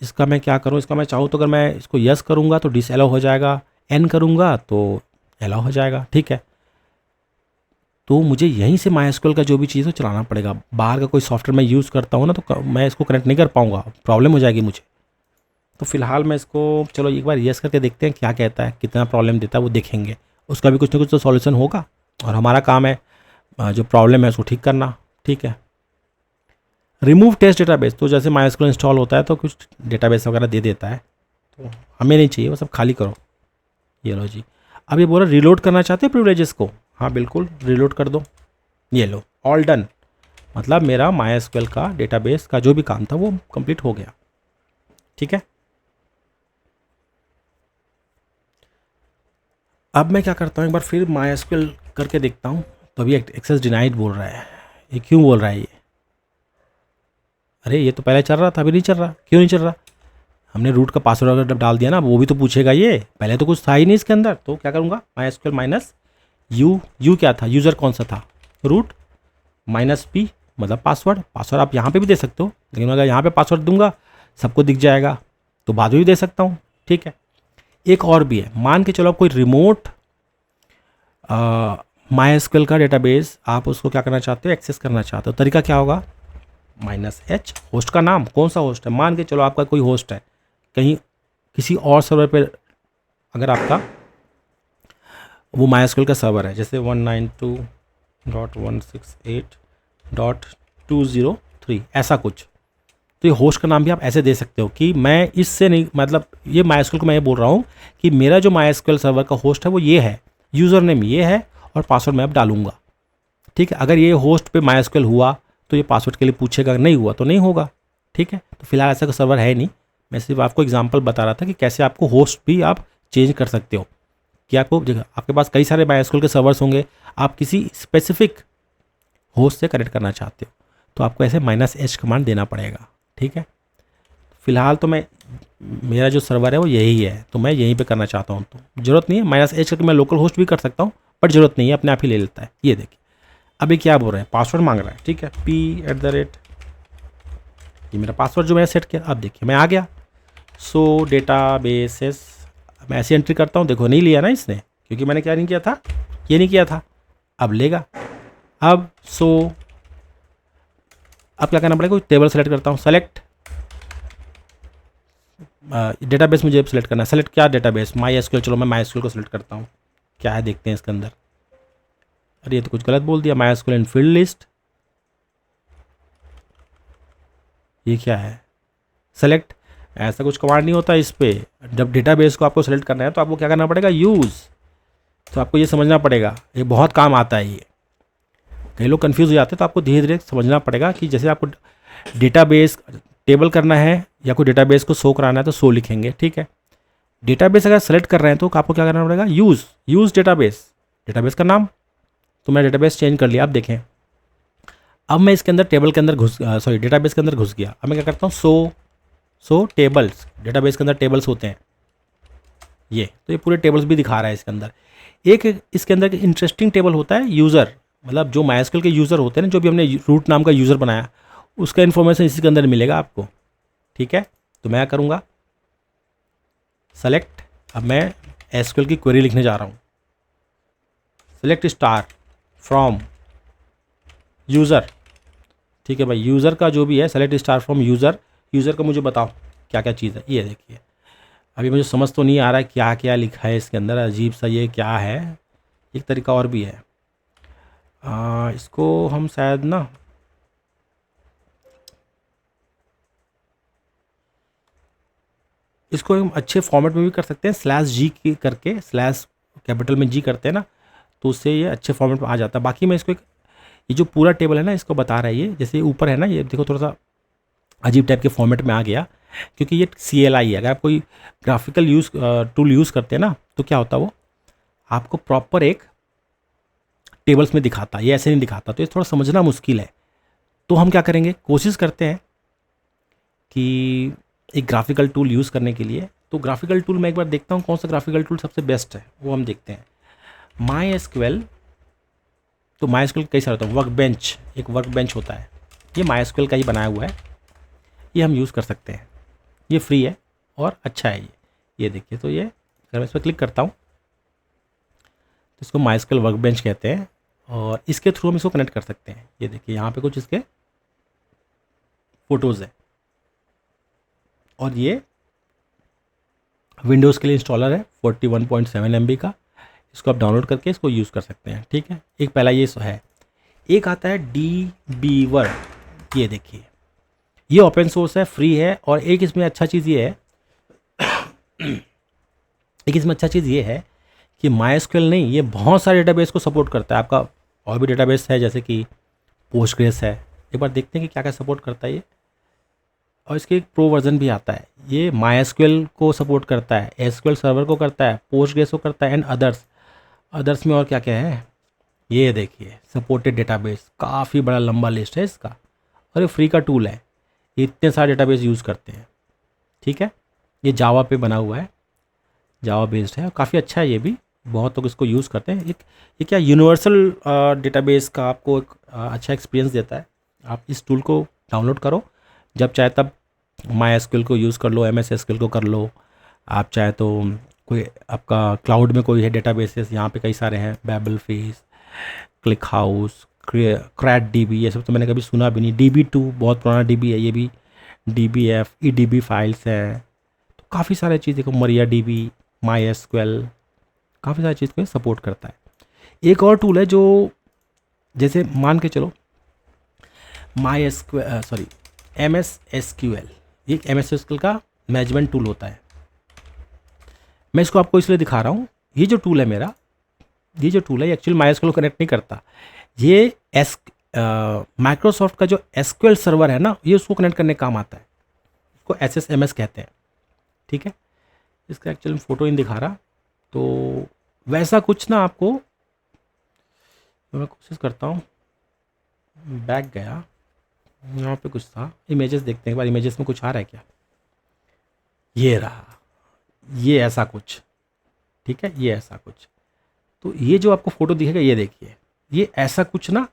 इसका मैं क्या करूँ, इसका मैं चाहूँ तो अगर मैं इसको यस करूँगा तो डिस अलाउ हो जाएगा, एन करूँगा तो अलाउ हो जाएगा, ठीक है। तो मुझे यहीं से MySQL का जो भी चीज़ है चलाना पड़ेगा, बाहर का कोई सॉफ्टवेयर मैं यूज़ करता हूँ ना तो मैं इसको कनेक्ट नहीं कर पाऊँगा, प्रॉब्लम हो जाएगी मुझे। तो फिलहाल मैं इसको चलो एक बार यस करके देखते हैं क्या कहता है, कितना प्रॉब्लम देता है वो देखेंगे, उसका भी कुछ ना कुछ तो सॉल्यूशन होगा और हमारा काम है जो प्रॉब्लम है उसको ठीक करना, ठीक है। रिमूव टेस्ट डेटाबेस, तो जैसे MySQL इंस्टॉल होता है तो कुछ डेटाबेस वगैरह दे देता है, तो हमें नहीं चाहिए, वो सब खाली करो। ये लो जी, अब ये बोल रहा रिलोड करना चाहते हो प्रिविलेजेस को, हाँ बिल्कुल रिलोड कर दो, ये लो ऑल डन, मतलब मेरा MySQL का डेटाबेस का जो भी काम था वो कंप्लीट हो गया, ठीक है। अब मैं क्या करता हूँ एक बार फिर MySQL करके देखता हूँ, तो अभी एक्सेस डिनाइड बोल रहा है, ये क्यों बोल रहा है ये, अरे ये तो पहले चल रहा था अभी नहीं चल रहा, क्यों नहीं चल रहा, हमने रूट का पासवर्ड अगर डाल दिया ना वो भी तो पूछेगा, ये पहले तो कुछ था ही नहीं इसके अंदर, तो क्या करूँगा MySQL माइनस यू क्या था, यूज़र कौन सा था, रूट माइनस पी मतलब पासवर्ड, पासवर्ड आप यहाँ पे भी दे सकते हो, लेकिन अगर यहाँ पे पासवर्ड दूंगा सबको दिख जाएगा, तो बाद में भी दे सकता हूँ, ठीक है। एक और भी है, मान के चलो आप कोई रिमोट MySQL का डेटाबेस आप उसको क्या करना चाहते हो, एक्सेस करना चाहते हो, तरीका क्या होगा, -h होस्ट का नाम, कौन सा होस्ट है, मान के चलो आपका कोई होस्ट है कहीं किसी और सर्वर पे, अगर आपका वो MySQL का सर्वर है जैसे 192.168.203 ऐसा कुछ, तो ये होस्ट का नाम भी आप ऐसे दे सकते हो कि मैं इससे नहीं, मतलब ये MySQL को मैं ये बोल रहा हूँ कि मेरा जो MySQL सर्वर का होस्ट है वो ये है, यूज़र नेम ये है और पासवर्ड मैं अब डालूंगा, ठीक है। अगर ये होस्ट पे MySQL हुआ तो ये पासवर्ड के लिए पूछेगा, नहीं हुआ तो नहीं होगा, ठीक है। तो फिलहाल ऐसा कोई सर्वर है नहीं, मैं सिर्फ आपको एग्जांपल बता रहा था कि कैसे आपको होस्ट भी आप चेंज कर सकते हो, कि आपको आपके पास कई सारे MySQL के सर्वर्स होंगे, आप किसी स्पेसिफिक होस्ट से कनेक्ट करना चाहते हो तो आपको ऐसे -h कमांड देना पड़ेगा, ठीक है। फिलहाल तो मैं मेरा जो सर्वर है वो यही है, तो मैं यहीं पे करना चाहता हूँ, तो ज़रूरत नहीं है -h करके मैं लोकल होस्ट भी कर सकता हूँ, बट ज़रूरत नहीं है, अपने आप ही ले लेता है। ये देखिए अभी क्या बोल रहा है, पासवर्ड मांग रहा है, ठीक है, p@ ये मेरा पासवर्ड जो मैंने सेट किया, अब देखिए मैं आ गया, सो डेटाबेसेस मैं ऐसे एंट्री करता हूँ, देखो नहीं लिया ना इसने, क्योंकि मैंने क्या नहीं किया था, ये नहीं किया था, अब लेगा। अब अब क्या करना पड़ेगा, कोई टेबल सेलेक्ट करता हूँ, सेलेक्ट डेटाबेस मुझे सेलेक्ट करना है, सेलेक्ट क्या डेटाबेस, MySQL, चलो मैं MySQL को सेलेक्ट करता हूँ, क्या है देखते हैं इसके अंदर, अरे ये तो कुछ गलत बोल दिया, MySQL इन फील्ड लिस्ट, ये क्या है, सेलेक्ट, ऐसा कुछ कमांड नहीं होता इस पे, जब डेटाबेस को आपको सेलेक्ट करना है तो आपको क्या करना पड़ेगा, यूज़, तो आपको ये समझना पड़ेगा, ये बहुत काम आता है ये, कई लोग कंफ्यूज हो जाते हैं, तो आपको धीरे धीरे समझना पड़ेगा कि जैसे आपको डेटाबेस टेबल करना है या कोई डेटाबेस को शो कराना है तो शो लिखेंगे, ठीक है। डेटाबेस अगर सेलेक्ट कर रहे हैं तो आपको क्या करना पड़ेगा, यूज़ डेटाबेस, डेटाबेस का नाम, तो मैं डेटाबेस चेंज कर लिया। अब देखें, अब मैं इसके अंदर टेबल के अंदर डेटाबेस के अंदर घुस गया, अब मैं क्या करता हूँ, सो टेबल्स, डेटाबेस के अंदर टेबल्स होते हैं ये, तो ये पूरे टेबल्स भी दिखा रहा है इसके अंदर। एक इसके अंदर इंटरेस्टिंग टेबल होता है यूज़र, मतलब जो MySQL के यूज़र होते हैं ना, जो भी हमने रूट नाम का यूज़र बनाया उसका इन्फॉर्मेशन इसी के अंदर मिलेगा आपको, ठीक है। तो मैं करूँगा सेलेक्ट, अब मैं SQL की क्वेरी लिखने जा रहा हूँ, सेलेक्ट स्टार फ्रॉम यूज़र, ठीक है भाई, यूज़र का जो भी है select star from user, user का मुझे बताओ क्या क्या चीज़ है, ये देखिए अभी मुझे समझ तो नहीं आ रहा है क्या क्या लिखा है इसके अंदर, अजीब सा ये क्या है, एक तरीका और भी है, इसको हम शायद ना इसको हम अच्छे फॉर्मेट में भी कर सकते हैं, स्लैश जी की करके, स्लैश कैपिटल में जी करते हैं ना, तो उससे ये अच्छे फॉर्मेट में आ जाता है। बाकी मैं इसको ये जो पूरा टेबल है ना इसको बता रहा है, ये जैसे ऊपर है ना, ये देखो थोड़ा सा अजीब टाइप के फॉर्मेट में आ गया, क्योंकि ये CLI है। अगर आप कोई ग्राफिकल टूल यूज़ करते हैं ना, तो क्या होता है वो आपको प्रॉपर एक टेबल्स में दिखाता है, ये ऐसे नहीं दिखाता, तो ये थोड़ा समझना मुश्किल है। तो हम क्या करेंगे, कोशिश करते हैं कि एक ग्राफिकल टूल यूज़ करने के लिए, तो ग्राफिकल टूल मैं एक बार देखता हूँ कौन सा ग्राफिकल टूल सबसे बेस्ट है, वो हम देखते हैं। MySQL, तो MySQL कई सारे होता है, वर्कबेंच, एक वर्कबेंच होता है, ये MySQL का ही बनाया हुआ है, ये हम यूज़ कर सकते हैं, ये फ्री है और अच्छा है ये देखिए। तो ये अगर मैं इस पर क्लिक करता हूँ तो इसको MySQL वर्कबेंच कहते हैं, और इसके थ्रू हम इसको कनेक्ट कर सकते हैं। ये देखिए यहाँ पे कुछ इसके फ़ोटोज़ है, और ये विंडोज़ के लिए इंस्टॉलर है 41.7 MB का, इसको आप डाउनलोड करके इसको यूज़ कर सकते हैं। ठीक है, एक पहला ये है। एक आता है dbeaver, ये देखिए ये ओपन सोर्स है, फ्री है, और एक इसमें अच्छा चीज़ ये है कि MySQL नहीं, ये बहुत सारे डेटाबेस को सपोर्ट करता है। आपका और भी डेटाबेस है जैसे कि पोस्टग्रेस है, एक बार देखते हैं कि क्या क्या सपोर्ट करता है ये। और इसके एक प्रो वर्जन भी आता है, ये MySQL को सपोर्ट करता है, SQL सर्वर को करता है, पोस्टग्रेस को करता है, एंड अदर्स में और क्या क्या है ये देखिए। सपोर्टेड डेटाबेस, काफ़ी बड़ा लंबा लिस्ट है इसका, और ये फ्री का टूल है, ये इतने सारे डेटाबेस यूज़ करते हैं। ठीक है, ये जावा पे बना हुआ है, जावा बेस्ड है, और काफ़ी अच्छा है ये भी, बहुत लोग इसको यूज़ करते हैं। ये क्या यूनिवर्सल डेटाबेस का आपको एक अच्छा एक्सपीरियंस देता है। आप इस टूल को डाउनलोड करो, जब चाहे तब MySQL को यूज़ कर लो, MS SQL को कर लो, आप चाहे तो कोई आपका क्लाउड में कोई है डेटाबेसेस, यहाँ पे कई सारे हैं, बैबलफिश, क्लिक हाउस, CRAT-DB, ये सब तो मैंने कभी सुना भी नहीं। DB2 बहुत पुराना DB है, ये भी DBF, EDB फाइल्स है, तो काफ़ी सारे चीज़ देखो, MariaDB, MySQL, काफ़ी सारी चीज़ को सपोर्ट करता है। एक और टूल है जो जैसे मान के चलो MS SQL, ये MS SQL का मैनेजमेंट टूल होता है। मैं इसको आपको इसलिए दिखा रहा हूँ, ये जो टूल है मेरा, ये जो टूल है एक्चुअली MySQL को कनेक्ट नहीं करता, ये माइक्रोसॉफ्ट का जो SQL सर्वर है ना, ये उसको कनेक्ट करने का काम आता है, इसको SSMS कहते हैं। ठीक है, इसका एक्चुअली फ़ोटो इन दिखा रहा, तो वैसा कुछ ना आपको, मैं कोशिश करता हूँ, बैक गया, यहाँ पे कुछ था, इमेजेस देखते हैं एक बार, इमेजेस में कुछ आ रहा है क्या, ये रहा, ये ऐसा कुछ। ठीक है, ये ऐसा कुछ, तो ये जो आपको फ़ोटो दिखेगा, ये देखिए, ये ऐसा कुछ ना।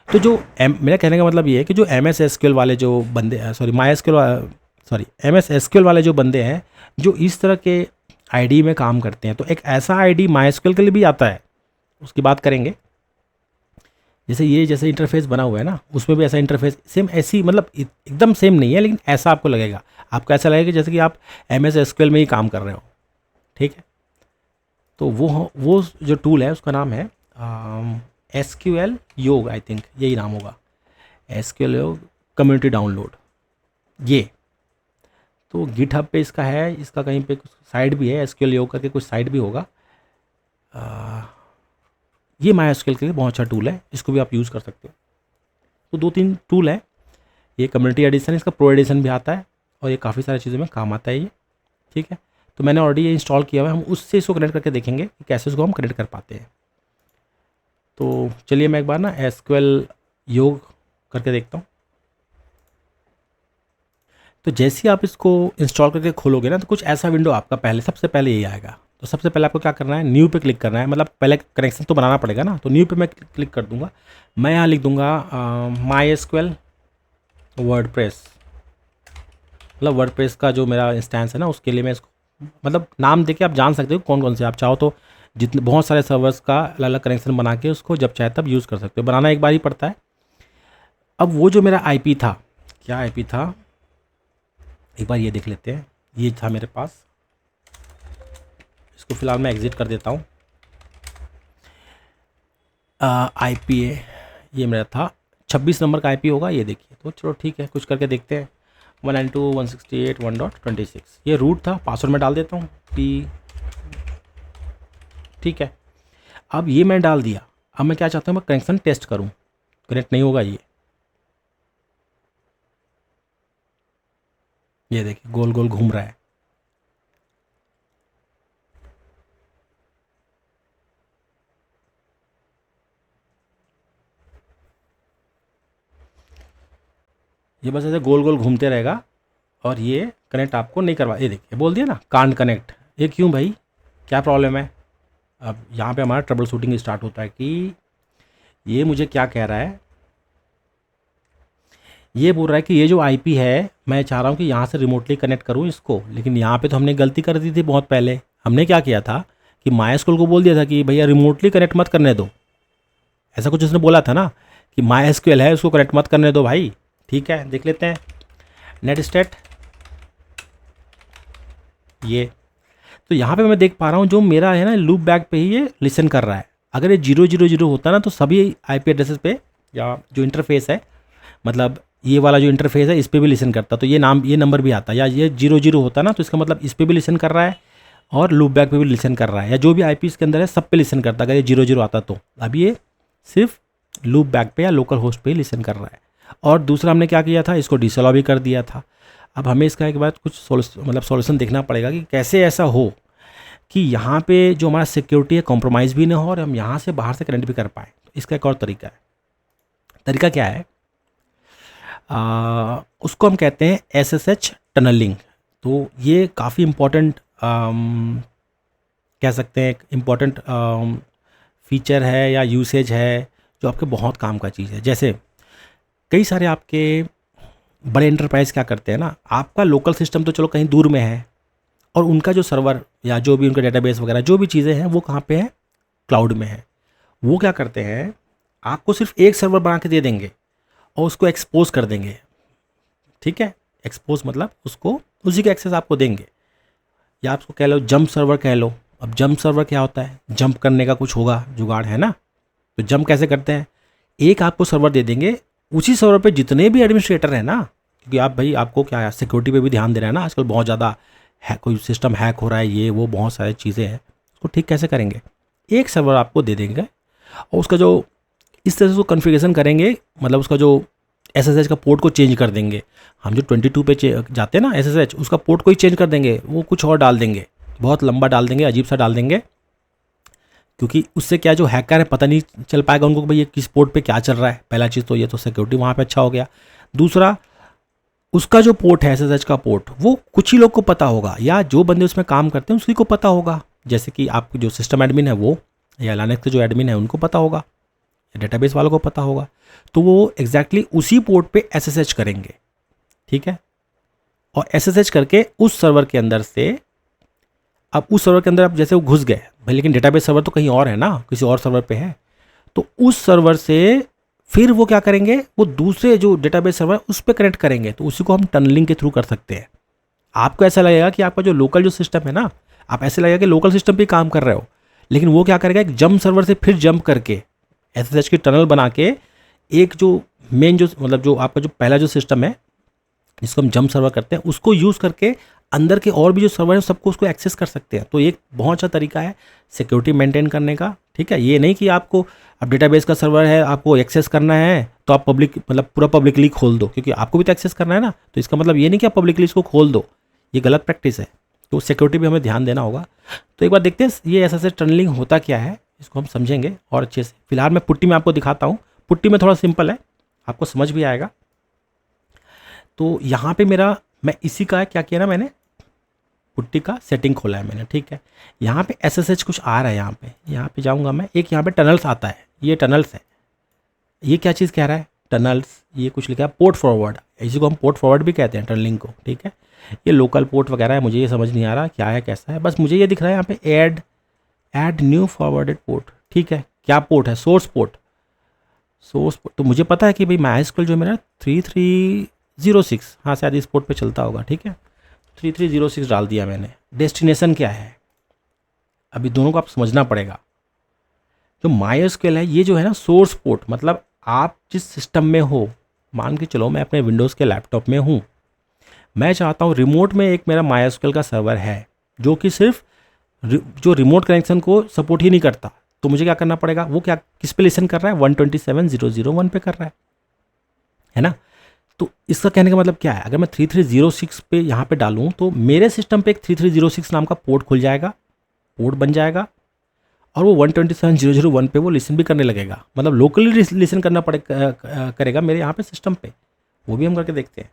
तो जो मेरा कहने का मतलब ये है कि जो MS SQL वाले जो बंदे, MS SQL वाले जो बंदे हैं, जो इस तरह के आईडी में काम करते हैं, तो एक ऐसा आईडी MySQL के लिए भी आता है, उसकी बात करेंगे। जैसे इंटरफेस बना हुआ है ना, उसमें भी ऐसा इंटरफेस सेम, ऐसी मतलब एकदम सेम नहीं है, लेकिन ऐसा आपको लगेगा, आपको ऐसा लगेगा जैसे कि आप MS SQL में ही काम कर रहे हो। ठीक है, तो वो जो टूल है उसका नाम है SQL योग, आई थिंक यही नाम होगा, SQL योग कम्युनिटी डाउनलोड। ये तो गिटहब पे इसका है, इसका कहीं पे कुछ साइट भी है, SQL योग करके कुछ साइट भी होगा। ये MySQL के लिए बहुत अच्छा टूल है, इसको भी आप यूज़ कर सकते हो। तो 2-3 टूल है, ये कम्युनिटी एडिशन, इसका प्रो एडिशन भी आता है, और ये काफ़ी सारी चीज़ों में काम आता है ये। ठीक है, तो मैंने ऑलरेडी ये इंस्टॉल किया हुआ है, हम उससे इसको कनेक्ट करके देखेंगे कि कैसे इसको हम कनेक्ट कर पाते हैं। तो चलिए मैं एक बार ना SQL योग करके देखता हूँ। तो जैसे ही आप इसको इंस्टॉल करके खोलोगे ना, तो कुछ ऐसा विंडो आपका सबसे पहले यही आएगा। तो सबसे पहले आपको क्या करना है, न्यू पे क्लिक करना है, मतलब पहले कनेक्शन तो बनाना पड़ेगा ना, तो न्यू पे मैं क्लिक कर दूंगा। मैं यहाँ लिख दूंगा MySQL वर्डप्रेस, मतलब वर्डप्रेस का जो मेरा इंस्टेंस है ना, उसके लिए मैं इसको मतलब नाम देके आप जान सकते हो कौन कौन से, आप चाहो तो जितने बहुत सारे सर्वर्स का अलग अलग कनेक्शन बना के उसको जब चाहे तब यूज़ कर सकते हो। बनाना एक बार ही पड़ता है। अब वो जो मेरा IP था, क्या IP था, एक बार ये देख लेते हैं। ये था मेरे पास, इसको फिलहाल मैं एग्ज़िट कर देता हूँ। IPA ये मेरा था, 26 नंबर का IP होगा ये, देखिए। तो चलो ठीक है, कुछ करके देखते हैं। 192.168.1.26 ये रूट था, पासवर्ड मैं डाल देता हूँ p। ठीक है, अब ये मैं डाल दिया। अब मैं क्या चाहता हूँ, मैं कनेक्शन टेस्ट करूँ, कनेक्ट नहीं होगा ये देखिए गोल गोल घूम रहा है। ये बस ऐसे गोल गोल घूमते रहेगा और ये कनेक्ट आपको नहीं करवा, ये देखिए बोल दिया ना कांट कनेक्ट। ये क्यों भाई, क्या प्रॉब्लम है? अब यहाँ पे हमारा ट्रबल शूटिंग स्टार्ट होता है कि ये मुझे क्या कह रहा है, ये बोल रहा है कि ये जो आईपी है मैं चाह रहा हूँ कि यहाँ से रिमोटली कनेक्ट करूँ इसको, लेकिन यहाँ पे तो हमने गलती कर दी थी बहुत पहले। हमने क्या किया था कि MySQL को बोल दिया था कि भैया रिमोटली कनेक्ट मत करने दो, ऐसा कुछ उसने बोला था ना कि MySQL है उसको कनेक्ट मत करने दो भाई। ठीक है, देख लेते हैं नेट स्टेट। ये तो यहाँ पे मैं देख पा रहा हूँ जो मेरा है ना लूप बैक पे ही ये लिसन कर रहा है। अगर ये 000 होता ना तो सभी आईपी एड्रेसेस पे या जो इंटरफेस है, मतलब ये वाला जो इंटरफेस है इस पर भी लिसन करता, तो ये नंबर भी आता। या ये 00 होता ना तो इसका मतलब इस पर भी लिसन कर रहा है और लूप बैक पे भी लिसन कर रहा है, या जो भी आईपी इसके अंदर है सब पे लिसन करता अगर ये 00 आता तो। अब ये सिर्फ लूप बैक पे या लोकल होस्ट पे ही लिसन कर रहा है। और दूसरा हमने क्या किया था, इसको डिसअलाउ भी कर दिया था। अब हमें इसका एक बार कुछ सॉल्यूशन देखना पड़ेगा कि कैसे ऐसा हो कि यहाँ पे जो हमारा सिक्योरिटी है कॉम्प्रोमाइज़ भी ना हो और हम यहाँ से बाहर से कनेक्ट भी कर पाएँ। तो इसका एक और तरीका है। तरीका क्या है, उसको हम कहते हैं SSH टनलिंग। तो ये काफ़ी इम्पोर्टेंट कह सकते हैं, एक इम्पॉर्टेंट फीचर है या यूसेज है जो आपके बहुत काम का चीज़ है। जैसे कई सारे आपके बड़े एंटरप्राइज क्या करते हैं ना, आपका लोकल सिस्टम तो चलो कहीं दूर में है और उनका जो सर्वर या जो भी उनका डेटाबेस वगैरह जो भी चीज़ें हैं वो कहाँ पे है, क्लाउड में है। वो क्या करते हैं, आपको सिर्फ एक सर्वर बना के दे देंगे और उसको एक्सपोज कर देंगे। ठीक है, एक्सपोज मतलब उसको उसी का एक्सेस आपको देंगे, या आप उसको कह लो जंप सर्वर कह लो। अब जंप सर्वर क्या होता है, जंप करने का कुछ होगा जुगाड़ है ना। तो जंप कैसे करते हैं, एक आपको सर्वर दे देंगे, उसी सर्वर पे जितने भी एडमिनिस्ट्रेटर हैं ना, क्योंकि आप भाई आपको क्या है सिक्योरिटी पे भी ध्यान दे रहे हैं ना, आजकल बहुत ज़्यादा है, कोई सिस्टम हैक हो रहा है, ये वो बहुत सारी चीज़ें हैं, उसको ठीक कैसे करेंगे। एक सर्वर आपको दे देंगे और उसका जो इस तरह से उसको कॉन्फ़िगरेशन करेंगे, मतलब उसका जो SSH का पोर्ट को चेंज कर देंगे। हम जो 22 पे जाते हैं ना SSH, उसका पोर्ट को ही चेंज कर देंगे, वो कुछ और डाल देंगे, बहुत लंबा डाल देंगे, अजीब सा डाल देंगे, क्योंकि उससे क्या जो हैकर है पता नहीं चल पाएगा उनको कि भाई ये किस पोर्ट पे क्या चल रहा है। पहला चीज़ तो ये तो सिक्योरिटी वहाँ पे अच्छा हो गया। दूसरा, उसका जो पोर्ट है SSH का पोर्ट वो कुछ ही लोग को पता होगा, या जो बंदे उसमें काम करते हैं उसी को पता होगा। जैसे कि आपको जो सिस्टम एडमिन है वो, या लाइनक्स के जो एडमिन है उनको पता होगा, या डेटाबेस वालों को पता होगा। तो वो एग्जैक्टली उसी पोर्ट पे SSH करेंगे। ठीक है, और SSH करके उस सर्वर के अंदर से, अब उस सर्वर के अंदर आप जैसे वो घुस गए भाई, लेकिन डेटाबेस सर्वर तो कहीं और है ना, किसी और सर्वर पे है, तो उस सर्वर से फिर वो क्या करेंगे, वो दूसरे जो डेटाबेस सर्वर उस पर कनेक्ट करेंगे। तो उसी को हम टनलिंग के थ्रू कर सकते हैं। आपको ऐसा लगेगा कि आपका जो लोकल जो सिस्टम है ना, आप ऐसे लगेगा कि लोकल सिस्टम पे काम कर रहे हो, लेकिन वो क्या करेगा, एक जंप सर्वर से फिर जंप करके SSH की टनल बना के एक जो मेन जो मतलब जो आपका जो पहला जो सिस्टम है जिसको हम जंप सर्वर करते हैं उसको यूज़ करके अंदर के और भी जो सर्वर है सबको उसको एक्सेस कर सकते हैं। तो एक बहुत अच्छा तरीका है सिक्योरिटी मेंटेन करने का। ठीक है, ये नहीं कि आपको अब डेटाबेस का सर्वर है आपको एक्सेस करना है तो आप पब्लिक मतलब पूरा पब्लिकली खोल दो, क्योंकि आपको भी तो एक्सेस करना है ना। तो इसका मतलब ये नहीं कि आप पब्लिकली इसको खोल दो, ये गलत प्रैक्टिस है। तो सिक्योरिटी भी हमें ध्यान देना होगा। तो एक बार देखते हैं ये SSH टनलिंग होता क्या है, इसको हम समझेंगे और अच्छे से। फिलहाल मैं पुट्टी में आपको दिखाता हूँ। पुट्टी में थोड़ा सिंपल है, आपको समझ भी आएगा। तो यहाँ पे मैं इसी का क्या किया ना, मैंने पुट्टी का सेटिंग खोला है मैंने। ठीक है, यहाँ पे SSH कुछ आ रहा है, यहाँ पे जाऊँगा मैं, एक यहाँ पे टनल्स आता है, ये टनल्स है। ये क्या चीज़ कह रहा है, टनल्स, ये कुछ लिखा है पोर्ट फॉरवर्ड, इसी को हम पोर्ट फॉरवर्ड भी कहते हैं टनलिंग को। ठीक है, ये लोकल पोर्ट वगैरह है, मुझे ये समझ नहीं आ रहा क्या है कैसा है, बस मुझे ये दिख रहा है यहाँ पे ऐड न्यू फॉरवर्डेड पोर्ट। ठीक है, क्या पोर्ट है, सोर्स पोर्ट। तो मुझे पता है कि भाई MySQL जो मेरा 3306, हाँ शायद इस पोर्ट पे चलता होगा। ठीक है, 3306 डाल दिया मैंने। डेस्टिनेशन क्या है, अभी दोनों को आप समझना पड़ेगा। जो MySQL है ये जो है ना सोर्स पोर्ट, मतलब आप जिस सिस्टम में हो, मान के चलो मैं अपने विंडोज़ के लैपटॉप में हूँ, मैं चाहता हूँ रिमोट में एक मेरा MySQL का सर्वर है जो कि सिर्फ जो रिमोट कनेक्शन को सपोर्ट ही नहीं करता, तो मुझे क्या करना पड़ेगा, वो क्या किस पे लिसन कर रहा है, 127.0.0.1 पे कर रहा है ना। तो इसका कहने का मतलब क्या है, अगर मैं 3306 पे यहाँ पे डालूँ तो मेरे सिस्टम पे एक 3306 नाम का पोर्ट खुल जाएगा, पोर्ट बन जाएगा, और वो 127.0.0.1 पे वो लिसन भी करने लगेगा, मतलब लोकली लिसन करना करेगा मेरे यहाँ पे सिस्टम पे। वो भी हम करके देखते हैं।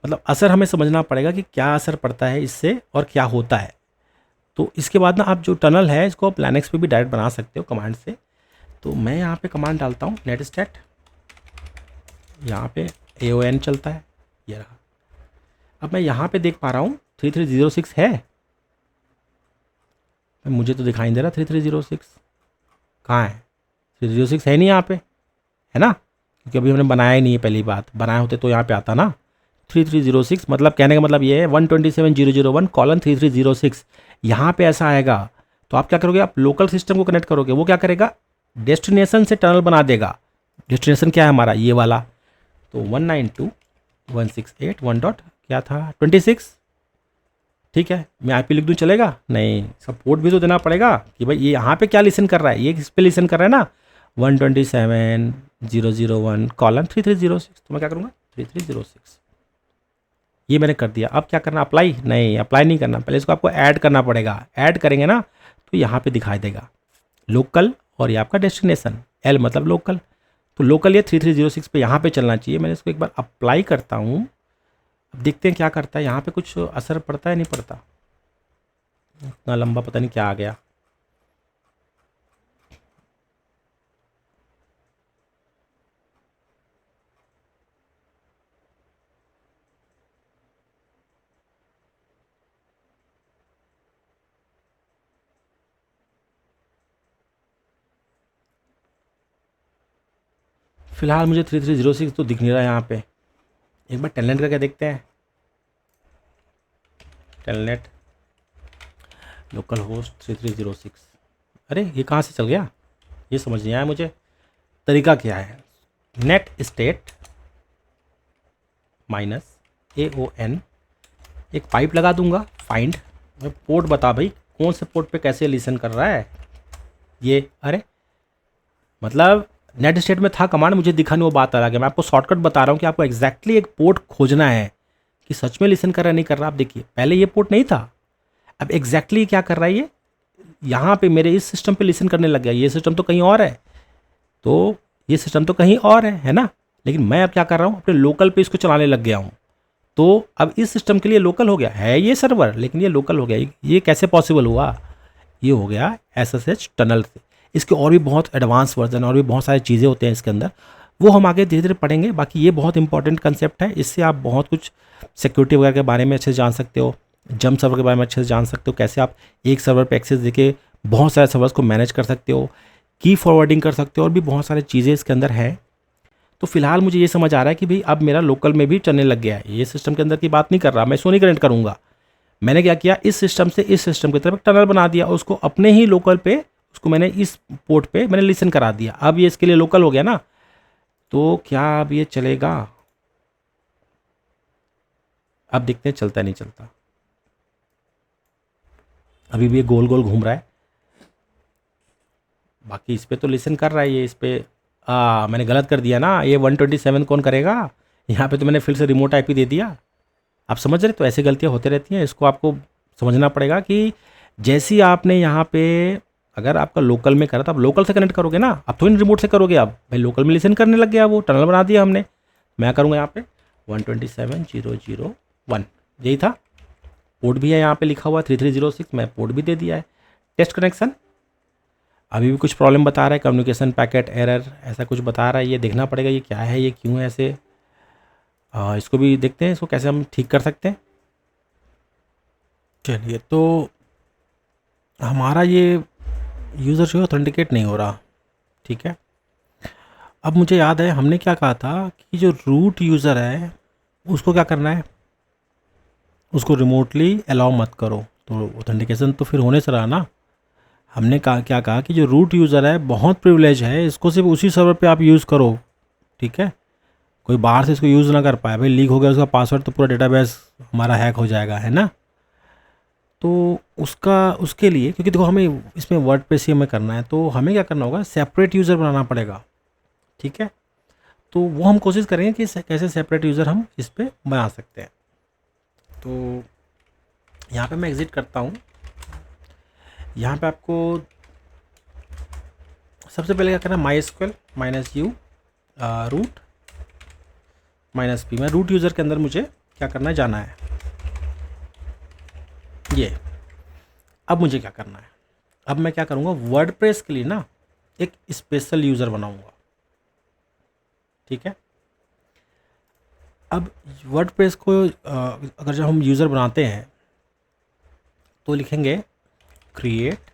मतलब असर हमें समझना पड़ेगा कि क्या असर पड़ता है इससे और क्या होता है। तो इसके बाद ना आप जो टनल है इसको आप लिनक्स पे भी डायरेक्ट बना सकते हो कमांड से। तो मैं यहाँ पे कमांड डालता हूँ नेटस्टैट, यहाँ पे AON चलता है, ये रहा। अब मैं यहाँ पे देख पा रहा हूँ 3306 है, मुझे तो दिखाई नहीं दे रहा 3306 कहाँ है। 3306 है नहीं यहाँ पे, है ना, क्योंकि अभी हमने बनाया ही नहीं है। पहली बात, बनाए होते तो यहाँ पे आता ना 3306, मतलब कहने का मतलब ये है 127.0.0.1:3306 यहाँ पे ऐसा आएगा। तो आप क्या करोगे, आप लोकल सिस्टम को कनेक्ट करोगे, वो क्या करेगा, डेस्टिनेशन से टनल बना देगा। डेस्टिनेशन क्या है हमारा, ये वाला, तो 192.168 डॉट क्या था 26, ठीक है। मैं IP लिख दूँ चलेगा, नहीं, सपोर्ट भी तो देना पड़ेगा कि भाई ये यहाँ पे क्या लिसन कर रहा है, ये किस पे लिसन कर रहा है ना 127.0.0.1:3306। तो मैं क्या करूँगा 3306, ये मैंने कर दिया। अब क्या करना, अप्लाई, नहीं अप्लाई नहीं करना, पहले इसको आपको ऐड करना पड़ेगा। ऐड करेंगे ना तो यहाँ पे दिखाई देगा लोकल, और ये आपका डेस्टिनेशन, L मतलब लोकल। तो लोकल ये 3306 पे यहाँ पे चलना चाहिए। मैंने इसको एक बार अप्लाई करता हूँ, अब देखते हैं क्या करता है, यहाँ पे कुछ असर पड़ता है नहीं पड़ता। इतना लंबा पता नहीं क्या आ गया। फिलहाल मुझे 3306 तो दिख नहीं रहा यहाँ पे। एक बार टेलनेट करके देखते हैं, टेलनेट लोकल होस्ट 3306। अरे ये कहाँ से चल गया, ये समझ नहीं आया मुझे। तरीका क्या है, नेट स्टेट -AON, एक पाइप लगा दूंगा, फाइंड पोर्ट बता भाई कौन से पोर्ट पे कैसे लिसन कर रहा है ये। अरे मतलब नेट स्टेट में था कमांड, मुझे दिखा नहीं, वो बात अलग है। मैं आपको शॉर्टकट बता रहा हूँ कि आपको एग्जैक्टली एक पोर्ट खोजना है कि सच में लिसन कर रहा है नहीं कर रहा। आप देखिए पहले ये पोर्ट नहीं था, अब एग्जैक्टली क्या कर रहा है ये, यहाँ पे मेरे इस सिस्टम पे लिसन करने लग गया। ये सिस्टम तो कहीं और है, तो ये सिस्टम तो कहीं और है ना। लेकिन मैं अब क्या कर रहा हूँ, अपने लोकल पे इसको चलाने लग गया हूँ। तो अब इस सिस्टम के लिए लोकल हो गया है ये सर्वर, लेकिन ये लोकल हो गया। ये कैसे पॉसिबल हुआ, ये हो गया SSH टनल से। इसके और भी बहुत एडवांस वर्जन और भी बहुत सारी चीज़ें होते हैं इसके अंदर, वो हम आगे धीरे धीरे पढ़ेंगे। बाकी ये बहुत इंपॉर्टेंट कंसेप्ट है, इससे आप बहुत कुछ सिक्योरिटी वगैरह के बारे में अच्छे से जान सकते हो, जंप सर्वर के बारे में अच्छे से जान सकते हो, कैसे आप एक सर्वर पे एक्सेस देके बहुत सारे सर्वर्स को मैनेज कर सकते हो, की फॉरवर्डिंग कर सकते हो, और भी बहुत सारी चीज़ें इसके अंदर है। तो फिलहाल मुझे ये समझ आ रहा है कि भाई अब मेरा लोकल में भी चलने लग गया है। ये सिस्टम के अंदर की बात नहीं कर रहा, मैं इसको नहीं कनेक्ट करूँगा। मैंने क्या किया, इस सिस्टम से इस सिस्टम की तरफ एक टनल बना दिया, उसको अपने ही लोकल पे, उसको मैंने इस पोर्ट पे मैंने लिसन करा दिया। अब ये इसके लिए लोकल हो गया ना, तो क्या अब ये चलेगा, अब देखते हैं चलता नहीं चलता। अभी भी ये गोल गोल घूम रहा है, बाकी इस पे तो लिसन कर रहा है ये। इस पे मैंने गलत कर दिया ना, ये 127 कौन करेगा, यहाँ पे तो मैंने फिर से रिमोट IP दे दिया। आप समझ रहे, तो ऐसी गलतियाँ होती रहती हैं। इसको आपको समझना पड़ेगा कि जैसी आपने यहाँ पे, अगर आपका लोकल में करा तो आप लोकल से कनेक्ट करोगे ना, आप थोड़ी रिमोट से करोगे। आप भाई लोकल में लिसन करने लग गया, वो टनल बना दिया हमने। मैं करूँगा यहाँ पे 127.0.0.1, यही था। पोर्ट भी है यहाँ पे लिखा हुआ 3306, मैं पोर्ट भी दे दिया है। टेस्ट कनेक्शन, अभी भी कुछ प्रॉब्लम बता रहा है, कम्युनिकेशन पैकेट एरर ऐसा कुछ बता रहा है। ये देखना पड़ेगा ये क्या है, ये क्यों है ऐसे। इसको भी देखते हैं, इसको कैसे हम ठीक कर सकते हैं। चलिए, तो हमारा ये यूज़र जो है ऑथेंटिकेट नहीं हो रहा, ठीक है। अब मुझे याद है हमने क्या कहा था कि जो रूट यूज़र है उसको क्या करना है, उसको रिमोटली अलाउ मत करो। तो ऑथेंटिकेशन तो फिर होने से रहा ना। हमने क्या कहा कि जो रूट यूज़र है बहुत प्रिविलेज है, इसको सिर्फ उसी सर्वर पे आप यूज़ करो, ठीक है। कोई बाहर से इसको यूज़ ना कर पाए, भाई लीक हो गया उसका पासवर्ड तो पूरा डेटाबेस हमारा हैक हो जाएगा, है ना। तो उसके लिए, क्योंकि देखो हमें इसमें वर्डप्रेस ही हमें करना है, तो हमें क्या करना होगा, सेपरेट यूज़र बनाना पड़ेगा, ठीक है। तो वो हम कोशिश करेंगे कि कैसे सेपरेट यूज़र हम इस पर बना सकते हैं। तो यहाँ पे मैं एग्ज़िट करता हूँ। यहाँ पे आपको सबसे पहले क्या करना है, MySQL -u रूट -p। मैं रूट यूज़र के अंदर मुझे क्या करना है, जाना है ये। अब मुझे क्या करना है, अब मैं क्या करूँगा, वर्डप्रेस के लिए ना एक स्पेशल यूज़र बनाऊँगा, ठीक है। अब वर्डप्रेस को अगर जब हम यूज़र बनाते हैं तो लिखेंगे क्रिएट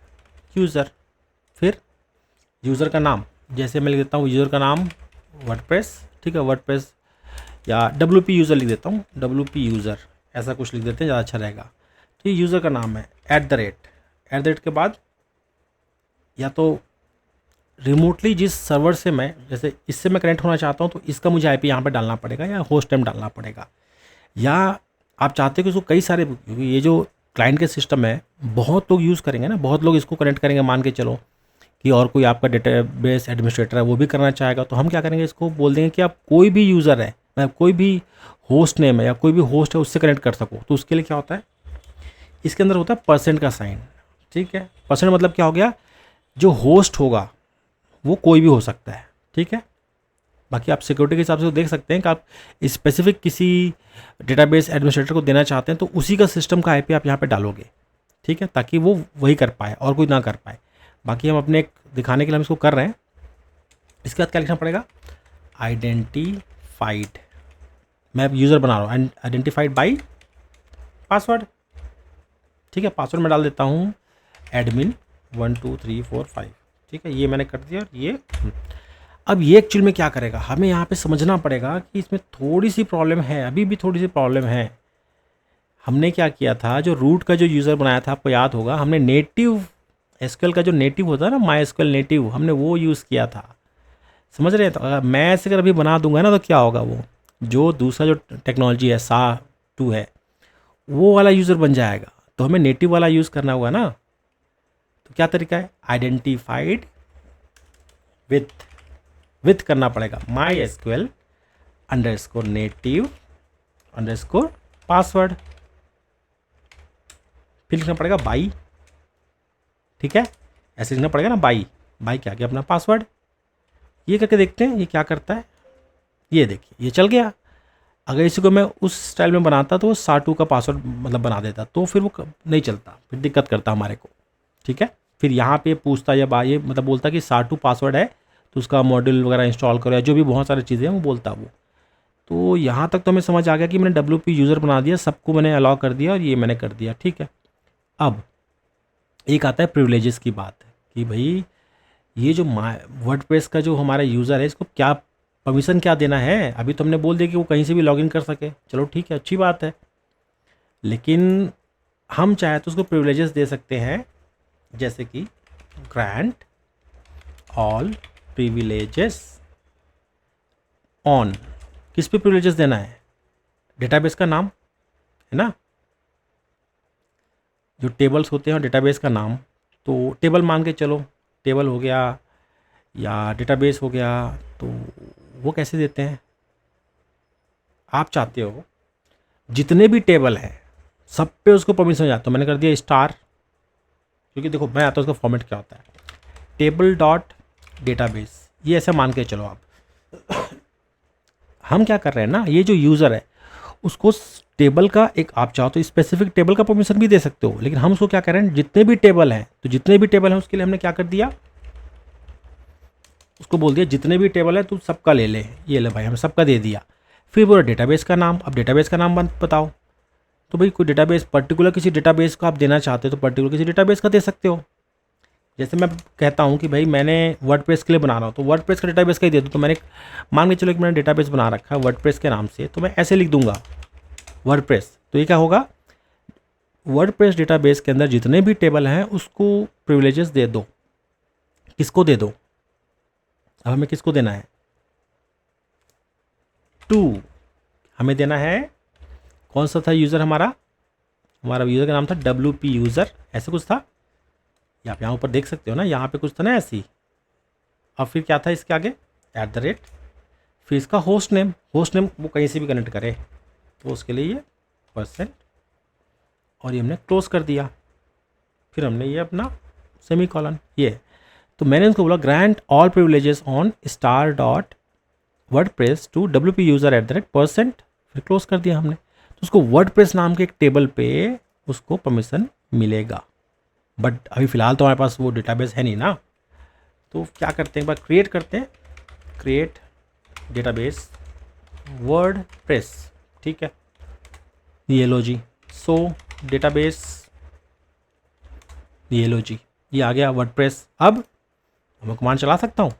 यूज़र, फिर यूज़र का नाम, जैसे मैं लिख देता हूँ यूज़र का नाम वर्डप्रेस, ठीक है, वर्डप्रेस, या WP यूज़र लिख देता हूँ, WP यूज़र ऐसा कुछ लिख देते हैं, ज़्यादा अच्छा रहेगा। तो ये यूज़र का नाम है, @ के बाद या तो रिमोटली जिस सर्वर से मैं, जैसे इससे मैं कनेक्ट होना चाहता हूँ तो इसका मुझे IP यहाँ पे डालना पड़ेगा या होस्ट नेम डालना पड़ेगा, या आप चाहते हो कि इसको कई सारे, क्योंकि ये जो क्लाइंट के सिस्टम है बहुत लोग यूज़ करेंगे ना, बहुत लोग इसको कनेक्ट करेंगे, मान के चलो कि और कोई आपका डेटाबेस एडमिनिस्ट्रेटर है वो भी करना चाहेगा, तो हम क्या करेंगे, इसको बोल देंगे कि आप कोई भी यूज़र है, मतलब कोई भी होस्ट नेम है या कोई भी होस्ट है उससे कनेक्ट कर सको। तो उसके लिए क्या होता है, इसके अंदर होता है % का साइन, ठीक है। % मतलब क्या हो गया, जो होस्ट होगा वो कोई भी हो सकता है, ठीक है। बाकी आप सिक्योरिटी के हिसाब से तो देख सकते हैं कि आप स्पेसिफिक किसी डेटाबेस एडमिनिस्ट्रेटर को देना चाहते हैं तो उसी का सिस्टम का IP आप यहाँ पे डालोगे, ठीक है, ताकि वो वही कर पाए और कोई ना कर पाए। बाकी हम अपने दिखाने के लिए हम इसको कर रहे हैं। इसके बाद क्या लिखना पड़ेगा, आइडेंटिफाइड, मैं यूज़र बना रहा हूँ, आइडेंटिफाइड बाई पासवर्ड, ठीक है। पासवर्ड मैं डाल देता हूँ admin 1 2 3 4 5, ठीक है, ये मैंने कर दिया। और ये अब ये एक्चुअल में क्या करेगा, हमें यहाँ पे समझना पड़ेगा कि इसमें थोड़ी सी प्रॉब्लम है, अभी भी थोड़ी सी प्रॉब्लम है। हमने क्या किया था, जो रूट का जो यूज़र बनाया था आपको याद होगा, हमने नेटिव SQL का जो नेटिव होता है ना, MySQL नेटिव, हमने वो यूज़ किया था, समझ रहे हैं। तो अगर मैं ऐसे अगर अभी बना दूंगा ना तो क्या होगा, वो जो दूसरा जो टेक्नोलॉजी है SHA-2 है वो वाला यूज़र बन जाएगा। तो हमें नेटिव वाला यूज़ करना होगा ना। तो क्या तरीका है, आइडेंटिफाइड विथ करना पड़ेगा MySQL _native_ पासवर्ड, फिर लिखना पड़ेगा बाई, ठीक है, ऐसे लिखना पड़ेगा ना, बाई क्या क्या अपना पासवर्ड। ये करके देखते हैं ये क्या करता है। ये देखिए ये चल गया। अगर इसी को मैं उस स्टाइल में बनाता तो वो SHA-2 का पासवर्ड मतलब बना देता, तो फिर वो नहीं चलता, फिर दिक्कत करता हमारे को, ठीक है। फिर यहाँ पे पूछता या ये मतलब बोलता कि SHA-2 पासवर्ड है तो उसका मॉड्यूल वगैरह इंस्टॉल करो, या जो भी बहुत सारी चीज़ें हैं वो बोलता वो। तो यहाँ तक तो हमें समझ आ गया कि मैंने WP यूज़र बना दिया, सबको मैंने अलाउ कर दिया और ये मैंने कर दिया, ठीक है। अब एक आता है प्रिविलेजेस की बात, कि भाई ये जो वर्डप्रेस का जो हमारा यूज़र है इसको क्या परमिशन क्या देना है। अभी तो हमने बोल दिया कि वो कहीं से भी लॉगिन कर सके, चलो ठीक है, अच्छी बात है, लेकिन हम चाहे तो उसको प्रिविलेजेस दे सकते हैं, जैसे कि ग्रांट ऑल प्रिविलेजेस ऑन। किस पे प्रिविलेजेस देना है, डेटाबेस का नाम है ना, जो टेबल्स होते हैं और डेटाबेस का नाम। तो टेबल मान के चलो, टेबल हो गया या डेटाबेस हो गया, तो वो कैसे देते हैं, आप चाहते हो जितने भी टेबल हैं सब पे उसको परमिशन हो जाता, तो मैंने कर दिया स्टार, क्योंकि देखो मैं आता हूँ उसका फॉर्मेट क्या होता है, table.database, ये ऐसा मान के चलो आप। हम क्या कर रहे हैं ना, ये जो यूज़र है उसको टेबल का एक, आप चाहो तो स्पेसिफिक टेबल का परमिशन भी दे सकते हो, लेकिन हम उसको क्या कर रहे हैं, जितने भी टेबल हैं, तो जितने भी टेबल हैं उसके लिए हमने क्या कर दिया, उसको बोल दिया जितने भी टेबल है तू सबका ले ले, ये ले भाई, हमें सबका दे दिया। फिर बोला डेटाबेस का नाम, अब डेटाबेस का नाम बताओ, तो भाई कोई डेटाबेस पर्टिकुलर किसी डेटाबेस को आप देना चाहते हो तो पर्टिकुलर किसी डेटाबेस का दे सकते हो। जैसे मैं कहता हूँ कि भाई मैंने वर्डप्रेस के लिए बना रहा हूँ तो वर्डप्रेस का डेटाबेस का ही दे दूँ, तो मैंने मान के चलो कि मैंने डेटाबेस बना रखा है वर्डप्रेस के नाम से, तो मैं ऐसे लिख दूंगा वर्डप्रेस, तो ये क्या होगा, वर्डप्रेस डेटाबेस के अंदर जितने भी टेबल हैं उसको प्रिविलेजेस दे दो। किसको दे दो, अब हमें किसको देना है, 2 हमें देना है, कौन सा था यूज़र हमारा यूज़र का नाम था WP यूज़र, ऐसे कुछ था, आप यहाँ ऊपर देख सकते हो ना, यहाँ पे कुछ था ना ऐसे ही। और फिर क्या था इसके आगे, @ फिर इसका होस्ट नेम वो कहीं से भी कनेक्ट करे, तो उसके लिए ये %, और ये हमने क्लोज कर दिया। फिर हमने ये अपना सेमीकोलन ये, तो मैंने उसको बोला grant all privileges on star.wordpress to WP user @ फिर क्लोज कर दिया हमने। तो उसको वर्डप्रेस नाम के एक टेबल पे उसको परमिशन मिलेगा, बट अभी फ़िलहाल तो हमारे पास वो डेटाबेस है नहीं ना, तो क्या करते हैं, एक बार क्रिएट करते हैं, क्रिएट डेटाबेस वर्डप्रेस, ठीक है, ये लो जी, सो डेटाबेस, ये लो जी, ये आ गया वर्डप्रेस। अब मैं कमांड चला सकता हूँ।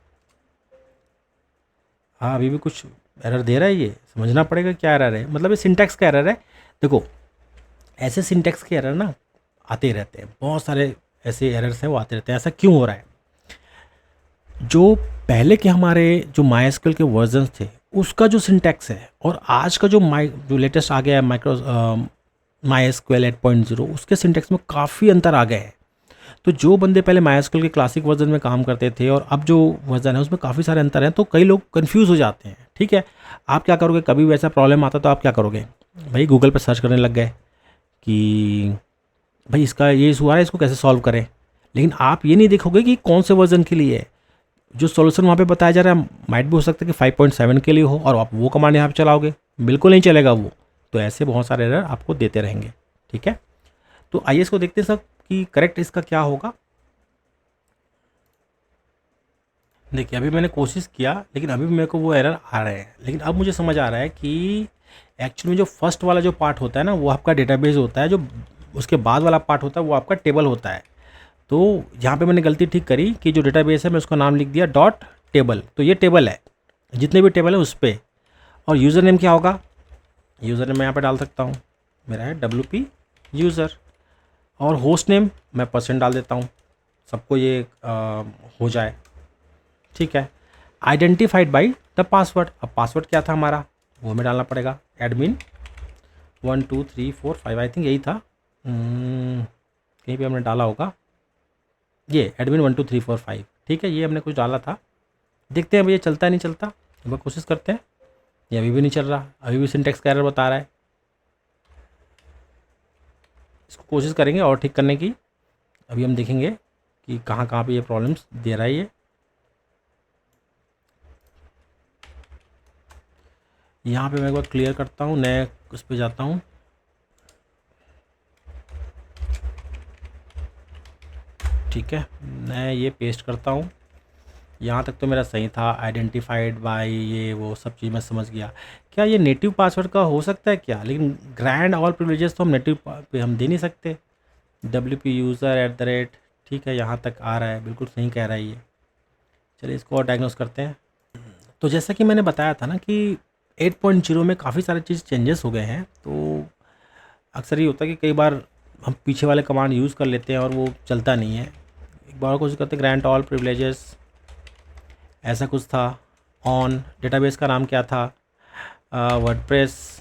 हाँ, अभी भी कुछ एरर दे रहा है, ये समझना पड़ेगा क्या एरर है, मतलब ये सिंटैक्स का एरर है। देखो ऐसे सिंटैक्स के एरर ना आते रहते हैं, बहुत सारे ऐसे एरर्स हैं वो आते रहते हैं। ऐसा क्यों हो रहा है, जो पहले के हमारे जो MySQL के वर्जन्स थे उसका जो सिंटैक्स है और आज का जो लेटेस्ट आ गया है MySQL 8.0, उसके सिंटैक्स में काफ़ी अंतर आ गया है। तो जो बंदे पहले MySQL के क्लासिक वर्जन में काम करते थे और अब जो वर्जन है उसमें काफ़ी सारे अंतर हैं, तो कई लोग कंफ्यूज हो जाते हैं। ठीक है, आप क्या करोगे, कभी वैसा प्रॉब्लम आता तो आप क्या करोगे भाई, गूगल पर सर्च करने लग गए कि भाई इसका ये इशू आ रहा है, इसको कैसे सॉल्व करें। लेकिन आप ये नहीं देखोगे कि कौन से वर्जन के लिए है। जो सॉल्यूशन वहाँ पे बताया जा रहा है माइट भी हो सकता है कि 5.7 के लिए हो, और आप वो कमांड यहाँ पे चलाओगे, बिल्कुल नहीं चलेगा वो। तो ऐसे बहुत सारे एरर आपको देते रहेंगे। ठीक है, तो आइए इसको देखते हैं सब कि करेक्ट इसका क्या होगा। देखिए अभी मैंने कोशिश किया, लेकिन अभी भी मेरे को वो एरर आ रहे हैं। लेकिन अब मुझे समझ आ रहा है कि एक्चुअली में जो फर्स्ट वाला जो पार्ट होता है ना, वो आपका डेटाबेस होता है, जो उसके बाद वाला पार्ट होता है वो आपका टेबल होता है। तो यहाँ पे मैंने गलती ठीक करी कि जो डेटाबेस है मैं उसका नाम लिख दिया .टेबल, तो ये टेबल है, जितने भी टेबल है उस पर। और यूज़र नेम क्या होगा, यूज़र नेम मैं यहाँ पे डाल सकता हूँ, मेरा है WP यूज़र। और होस्ट नेम मैं % डाल देता हूँ, सबको ये हो जाए। ठीक है, आइडेंटिफाइड बाय द पासवर्ड, अब पासवर्ड क्या था हमारा वो हमें डालना पड़ेगा, एडमिन 1 2 3 4 5, आई थिंक यही था, कहीं पे हमने डाला होगा, ये एडमिन 1 2 3 4 5। ठीक है, ये हमने कुछ डाला था। देखते हैं अब ये चलता है नहीं चलता, एक बार कोशिश करते हैं। ये अभी भी नहीं चल रहा, अभी भी सिंटैक्स का एरर बता रहा है। इसको कोशिश करेंगे और ठीक करने की, अभी हम देखेंगे कि कहाँ कहाँ पे ये प्रॉब्लम्स दे रहा है। ये यहाँ पे मैं एक बार क्लियर करता हूँ, नए उस पर जाता हूँ। ठीक है, मैं ये पेस्ट करता हूँ। यहाँ तक तो मेरा सही था, आइडेंटिफाइड बाय ये वो सब चीज़ मैं समझ गया। क्या ये नेटिव पासवर्ड का हो सकता है क्या, लेकिन ग्रैंड ऑल प्रिविलेजेस तो हम नेटिव पे हम दे नहीं सकते। WP यूज़र @ ठीक है, यहाँ तक आ रहा है, बिल्कुल सही कह रहा है ये। चलिए इसको और डायग्नोस करते हैं। तो जैसा कि मैंने बताया था ना कि 8.0 में काफ़ी सारे चीज़ चेंजेस हो गए हैं। तो अक्सर ये होता है कि कई बार हम पीछे वाले कमांड यूज़ कर लेते हैं और वो चलता नहीं है। एक बार कोशिश करते हैं, ग्रांट ऑल प्रिविलेजेस ऐसा कुछ था, ऑन डेटाबेस का नाम क्या था, वर्डप्रेस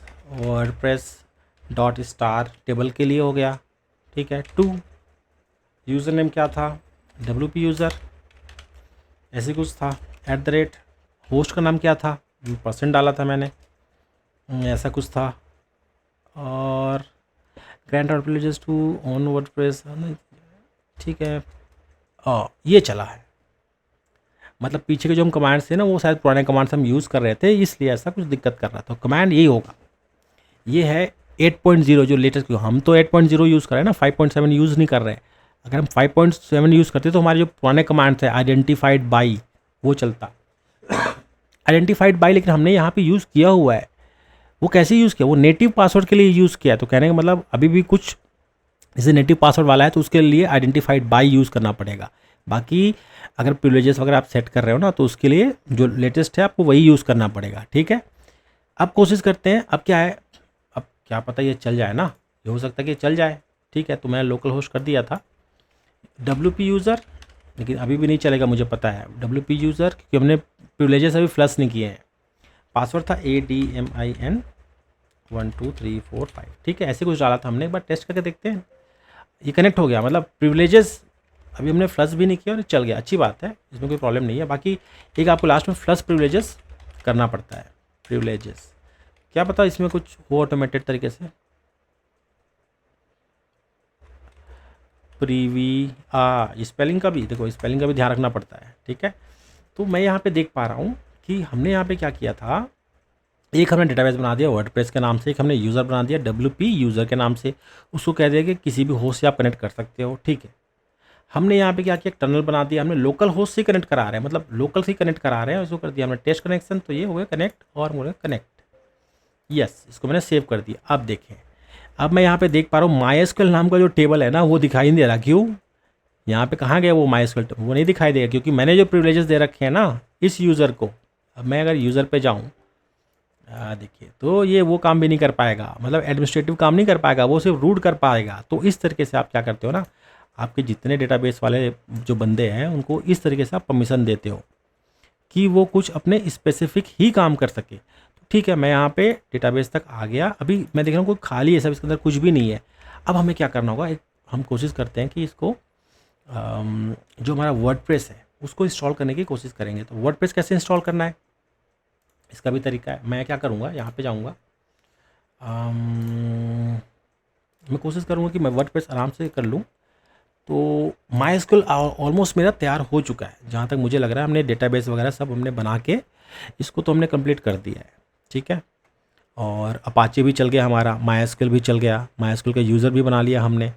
.star टेबल के लिए हो गया। ठीक है, 2 यूज़र नेम क्या था, WP यूज़र ऐसे कुछ था, @ होस्ट का नाम क्या था, % डाला था मैंने, ऐसा कुछ था। और grant all privileges to on WordPress, ठीक है, ये चला है। मतलब पीछे के जो हम कमांड्स थे ना वो शायद पुराने कमांड्स हम यूज़ कर रहे थे, इसलिए ऐसा कुछ दिक्कत कर रहा था। तो कमांड यही होगा, ये है 8.0 जो लेटेस्ट, क्यों हम तो 8.0 यूज़ कर रहे हैं ना, 5.7 यूज़ नहीं कर रहे हैं। अगर हम 5.7 यूज़ करते तो हमारे जो पुराने कमांड थे आइडेंटिफाइड बाई वो चलता, आइडेंटिफाइड बाई, लेकिन हमने यहाँ पे यूज़ किया हुआ है। वो कैसे यूज़ किया, वो नेटिव पासवर्ड के लिए यूज़ किया। तो कहने का मतलब अभी भी कुछ जैसे नेटिव पासवर्ड वाला है तो उसके लिए आइडेंटिफाइड बाई यूज़ करना पड़ेगा। बाकी अगर प्रिविलेजेस वगैरह आप सेट कर रहे हो ना तो उसके लिए जो लेटेस्ट है आपको वही यूज़ करना पड़ेगा। ठीक है, अब कोशिश करते हैं, अब क्या है, अब क्या पता ये चल जाए ना, ये हो सकता है कि चल जाए। ठीक है, तो मैं लोकल होस्ट कर दिया था WP यूज़र, लेकिन अभी भी नहीं चलेगा मुझे पता है WP यूज़र, क्योंकि हमने प्रिविलेजेस अभी फ्लश नहीं किए हैं। पासवर्ड था ADMIN 12345, ठीक है, ऐसे कुछ डाला था हमने। एक बार टेस्ट करके देखते हैं। ये कनेक्ट हो गया, मतलब प्रिविलेजेस अभी हमने फ्लश भी नहीं किया और चल गया, अच्छी बात है, इसमें कोई प्रॉब्लम नहीं है। बाकी एक आपको लास्ट में फ्लश प्रिविलेजेस करना पड़ता है। प्रिविलेजेस क्या पता इसमें कुछ हो ऑटोमेटेड तरीके से। स्पेलिंग का भी देखो, स्पेलिंग का भी ध्यान रखना पड़ता है, ठीक है। तो मैं यहाँ पे देख पा रहा हूँ कि हमने यहाँ पे क्या किया था, एक हमने डेटाबेस बना दिया वर्डप्रेस के नाम से, एक हमने यूज़र बना दिया WP यूज़र के नाम से, उसको कह दिया कि किसी भी होस्ट से आप कनेक्ट कर सकते हो, ठीक है। हमने यहाँ पे क्या किया, टनल बना दिया, हमने लोकल होस्ट से कनेक्ट करा रहे हैं, मतलब लोकल से कनेक्ट करा रहे हैं, उसको कर दिया हमने टेस्ट कनेक्शन, तो ये हो गया कनेक्ट और हो गया कनेक्ट। यस, इसको मैंने सेव कर दिया। अब देखें, अब मैं यहाँ पे देख पा रहा हूँ MySQL नाम का जो टेबल है ना वो दिखाई नहीं दे रहा। क्यों? यहाँ पे कहाँ गया वो MySQL, वो नहीं दिखाई देगा क्योंकि मैंने जो प्रिविलेजेस दे रखे हैं ना इस यूज़र को। अब मैं अगर यूज़र पे जाऊँ, देखिए, तो ये वो काम भी नहीं कर पाएगा, मतलब एडमिनिस्ट्रेटिव काम नहीं कर पाएगा, वो सिर्फ रूट कर पाएगा। तो इस तरीके से आप क्या करते हो ना, आपके जितने डेटाबेस वाले जो बंदे हैं उनको इस तरीके से आप परमिशन देते हो कि वो कुछ अपने स्पेसिफिक ही काम कर सके। तो ठीक है, मैं यहाँ पे डेटाबेस तक आ गया। अभी मैं देख रहा हूँ कोई खाली है सब, इसके अंदर कुछ भी नहीं है। अब हमें क्या करना होगा, हम कोशिश करते हैं कि इसको जो हमारा वर्डप्रेस है उसको इंस्टॉल करने की कोशिश करेंगे। तो वर्डप्रेस कैसे इंस्टॉल करना है इसका भी तरीका है। मैं क्या करूँगा, यहाँ पे जाऊँगा, मैं कोशिश करूँगा कि मैं वर्डप्रेस आराम से कर लूँ। तो MySQL ऑलमोस्ट मेरा तैयार हो चुका है, जहाँ तक मुझे लग रहा है। हमने डेटाबेस वगैरह सब हमने बना के इसको तो हमने कंप्लीट कर दिया है, ठीक है। और अपाचे भी चल गया हमारा, MySQL भी चल गया, MySQL का यूज़र भी बना लिया हमने।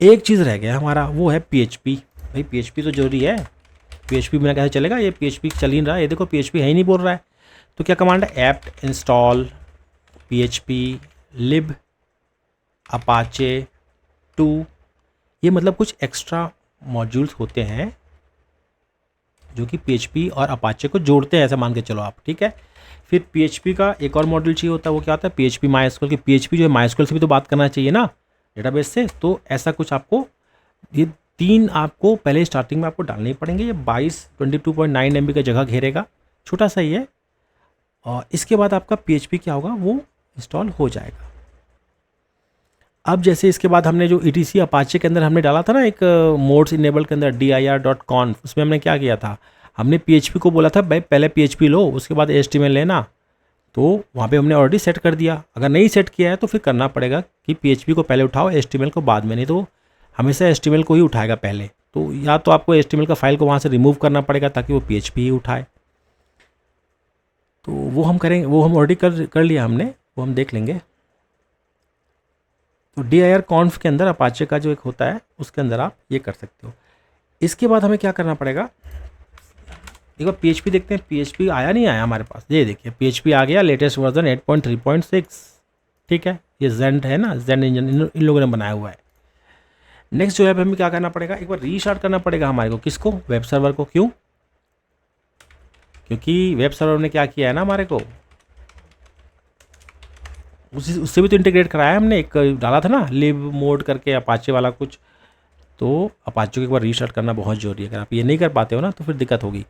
एक चीज़ रह गया हमारा, वो है PHP। भाई PHP तो जरूरी है, PHP बिना कैसे चलेगा, ये PHP चल ही नहीं रहा है। ये देखो PHP है ही नहीं बोल रहा है। तो क्या कमांड है, apt install PHP lib apache 2। ये मतलब कुछ एक्स्ट्रा मॉड्यूल्स होते हैं जो कि PHP और अपाचे को जोड़ते हैं, ऐसा मान के चलो आप, ठीक है। फिर PHP का एक और मॉड्यूल चाहिए होता है, वो क्या होता है, PHP MySQL की। PHP जो है MySQL से भी तो बात करना चाहिए ना डेटाबेस से। तो ऐसा कुछ आपको, ये 3 आपको पहले स्टार्टिंग में आपको डालने ही पड़ेंगे। ये 22.9 MB का जगह घेरेगा, छोटा सा ही है। और इसके बाद आपका PHP क्या होगा, वो इंस्टॉल हो जाएगा। अब जैसे इसके बाद हमने जो ETC अपाचे के अंदर हमने डाला था ना एक मोड्स इनेबल के अंदर dir.conf, उसमें हमने क्या किया था, हमने PHP को बोला था भाई पहले PHP लो उसके बाद HTML लेना। तो वहाँ पे हमने ऑलरेडी सेट कर दिया। अगर नहीं सेट किया है तो फिर करना पड़ेगा कि PHP को पहले उठाओ, HTML को बाद में, नहीं तो हमेशा HTML को ही उठाएगा पहले। तो या तो आपको HTML का फाइल को वहाँ से रिमूव करना पड़ेगा ताकि वो PHP ही उठाए। तो वो हम करेंगे, वो हम ऑलरेडी कर लिया हमने, वो हम देख लेंगे। तो dir.conf के अंदर अपाचे का जो एक होता है उसके अंदर आप ये कर सकते हो। इसके बाद हमें क्या करना पड़ेगा, एक बार PHP देखते हैं। PHP आया नहीं आया हमारे पास, ये देखिए PHP आ गया, लेटेस्ट वर्जन 8.3.6, ठीक है। ये जेंट है ना, जेंट इंजन इन लोगों ने बनाया हुआ है। नेक्स्ट जो है हमें क्या करना पड़ेगा, एक बार रीस्टार्ट करना पड़ेगा हमारे को, किसको, वेब सर्वर को। क्यों? क्योंकि वेब सर्वर ने क्या किया है ना हमारे को, उससे भी तो इंटीग्रेट कराया है हमने, एक डाला था ना लिब मोड करके अपाचे वाला कुछ। तो अपाचे को एक बार रीस्टार्ट करना बहुत जरूरी है। अगर आप ये नहीं कर पाते हो ना तो फिर दिक्कत होगी।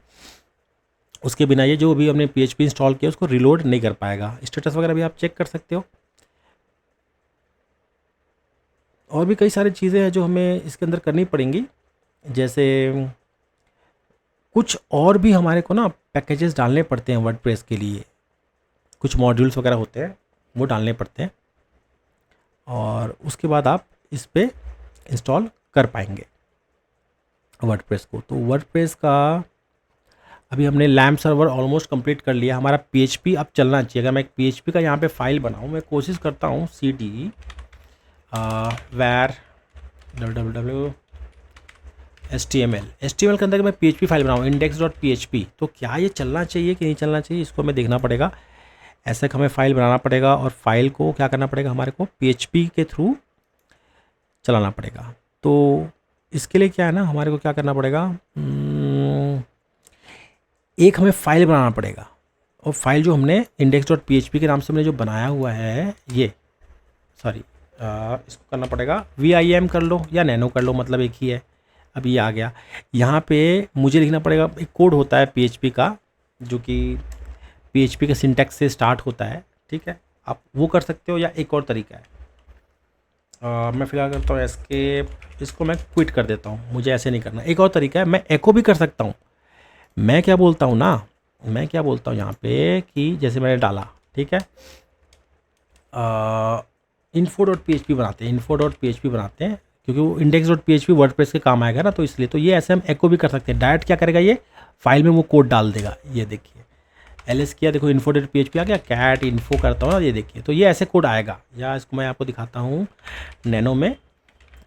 उसके बिना ये जो भी हमने PHP इंस्टॉल किया उसको रिलोड नहीं कर पाएगा। स्टेटस वगैरह भी आप चेक कर सकते हो। और भी कई सारी चीज़ें हैं जो हमें इसके अंदर करनी पड़ेंगी, जैसे कुछ और भी हमारे को ना पैकेजेस डालने पड़ते हैं वर्डप्रेस के लिए, कुछ मॉड्यूल्स वगैरह होते हैं वो डालने पड़ते हैं, और उसके बाद आप इस पर इंस्टॉल कर पाएंगे वर्डप्रेस को। तो वर्डप्रेस का अभी हमने लैम्प सर्वर ऑलमोस्ट कंप्लीट कर लिया। हमारा PHP अब चलना चाहिए। अगर मैं एक PHP का यहाँ पे फाइल बनाऊँ, मैं कोशिश करता हूँ cd var www HTML के अंदर मैं PHP फाइल बनाऊँ index.php, तो क्या ये चलना चाहिए कि नहीं चलना चाहिए, इसको हमें देखना पड़ेगा। ऐसा हमें फाइल बनाना पड़ेगा और फाइल को क्या करना पड़ेगा, हमारे को PHP के थ्रू चलाना पड़ेगा। तो इसके लिए क्या है ना, हमारे को क्या करना पड़ेगा, एक हमें फाइल बनाना पड़ेगा। और फाइल जो हमने index.php के नाम से हमने जो बनाया हुआ है, ये सॉरी इसको करना पड़ेगा vim कर लो या नैनो कर लो, मतलब एक ही है। अब ये आ गया, यहाँ पे मुझे लिखना पड़ेगा, एक कोड होता है PHP का जो कि PHP के सिंटैक्स से स्टार्ट होता है, ठीक है, आप वो कर सकते हो, या एक और तरीका है, मैं फ़िलहाल करता हूँ एस्केप, इसको मैं क्विट कर देता हूँ, मुझे ऐसे नहीं करना। एक और तरीका है, मैं एको भी कर सकता हूँ। मैं क्या बोलता हूँ ना, मैं क्या बोलता हूँ यहाँ पे कि जैसे मैंने डाला, ठीक है, info.php बनाते हैं, info.php बनाते हैं, क्योंकि वो index.php वर्डप्रेस के काम आएगा ना, तो इसलिए तो ये ऐसे हम एको भी कर सकते हैं। डायरेक्ट क्या करेगा, ये फाइल में वो कोड डाल देगा। ये देखिए ls किया, देखो info.php आ गया, कैट इन्फो करता हूँ ना, ये देखिए, तो ये ऐसे कोड आएगा। या इसको मैं आपको दिखाता हूँ नैनो में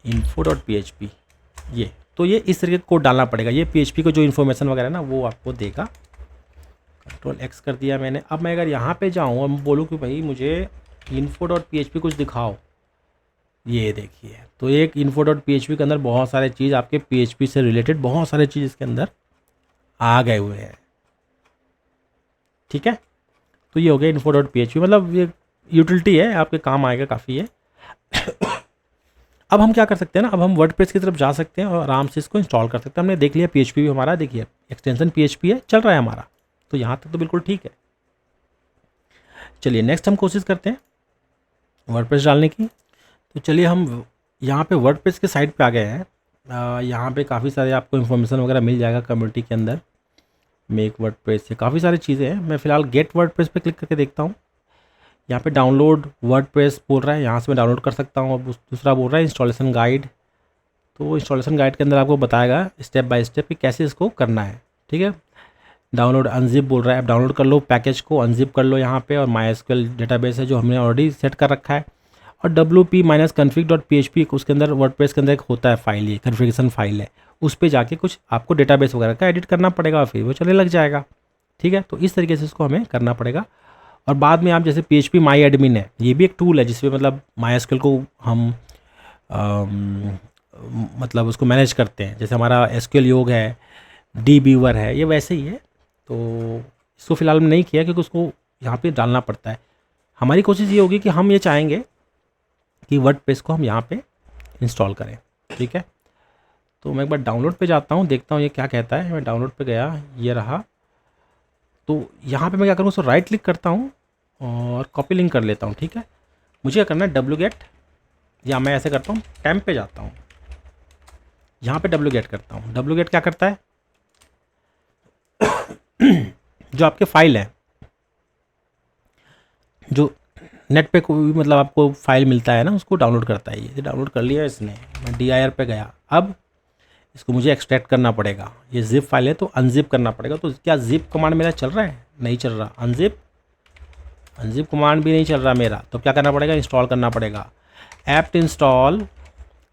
info.php, ये तो ये इस तरीके का कोड डालना पड़ेगा। ये PHP को जो इन्फॉर्मेशन वगैरह ना वो आपको देगा। Ctrl+X कर दिया मैंने। अब मैं अगर यहाँ पे जाऊँ और बोलूँ कि भाई मुझे info.php कुछ दिखाओ, ये देखिए, तो एक info.php के अंदर बहुत सारे चीज़ आपके PHP से रिलेटेड बहुत सारे चीज़ इसके अंदर आ गए हुए हैं, ठीक है। तो ये हो गया info.php, मतलब ये यूटिलिटी है, आपके काम आएगा काफ़ी है। अब हम क्या कर सकते हैं ना, अब हम वर्डप्रेस की तरफ जा सकते हैं और आराम से इसको इंस्टॉल कर सकते हैं। हमने देख लिया PHP भी हमारा, देखिए एक्सटेंशन PHP है, चल रहा है हमारा, तो यहाँ तक तो बिल्कुल ठीक है। चलिए नेक्स्ट हम कोशिश करते हैं वर्डप्रेस डालने की। तो चलिए हम यहाँ पे वर्डप्रेस के साइट पे आ गए हैं। यहाँ पे काफ़ी सारे आपको इन्फॉर्मेशन वगैरह मिल जाएगा कम्युनिटी के अंदर, मेक वर्डप्रेस से काफ़ी सारी चीज़ें हैं। मैं फ़िलहाल गेट वर्डप्रेस पे क्लिक करके देखता हूँ। यहाँ पे डाउनलोड वर्डप्रेस बोल रहा है, यहाँ से मैं डाउनलोड कर सकता हूँ। अब दूसरा बोल रहा है इंस्टॉलेशन गाइड, तो इंस्टॉलेशन गाइड के अंदर आपको बताएगा स्टेप बाय स्टेप कि कैसे इसको करना है, ठीक है। डाउनलोड अनजिप बोल रहा है, अब डाउनलोड कर लो पैकेज को, अनजिप कर लो यहाँ पे, और MySQL डेटाबेस है जो हमने ऑलरेडी सेट कर रखा है, और wp-config.php उसके अंदर वर्डप्रेस के अंदर एक होता है फाइल, ये कन्फिगरेशन फाइल है, उस पर जाके कुछ आपको डेटाबेस वगैरह का एडिट करना पड़ेगा, फिर वो चलने लग जाएगा, ठीक है। तो इस तरीके से इसको हमें करना पड़ेगा। और बाद में आप जैसे PHP माई एडमिन है, ये भी एक टूल है जिसमें मतलब MySQL को हम मतलब उसको मैनेज करते हैं, जैसे हमारा SQL योग है, dbeaver है, ये वैसे ही है। तो इसको फ़िलहाल नहीं किया क्योंकि उसको यहाँ पे डालना पड़ता है। हमारी कोशिश ये होगी कि हम ये चाहेंगे कि वर्डप्रेस को हम यहाँ पे इंस्टॉल करें, ठीक है। तो मैं एक बार डाउनलोड पे जाता हूँ, देखता हूँ ये क्या कहता है। मैं डाउनलोड पे गया, ये रहा। तो यहाँ पे मैं क्या करूँ, उसको राइट क्लिक करता हूँ और कॉपी लिंक कर लेता हूँ, ठीक है। मुझे क्या करना है, wget, या मैं ऐसे करता हूँ टेम्प पे जाता हूँ, यहाँ पे wget करता हूँ। wget क्या करता है, जो आपके फाइल है, जो नेट पे कोई मतलब आपको फाइल मिलता है ना, उसको डाउनलोड करता है। ये डाउनलोड कर लिया इसने, मैं dir पे गया। अब इसको मुझे एक्सट्रैक्ट करना पड़ेगा, ये जिप फाइल है तो अनजिप करना पड़ेगा। तो क्या जिप कमांड मेरा चल रहा है, नहीं चल रहा, अनजिप कमांड भी नहीं चल रहा मेरा, तो क्या करना पड़ेगा, इंस्टॉल करना पड़ेगा एप्ट इंस्टॉल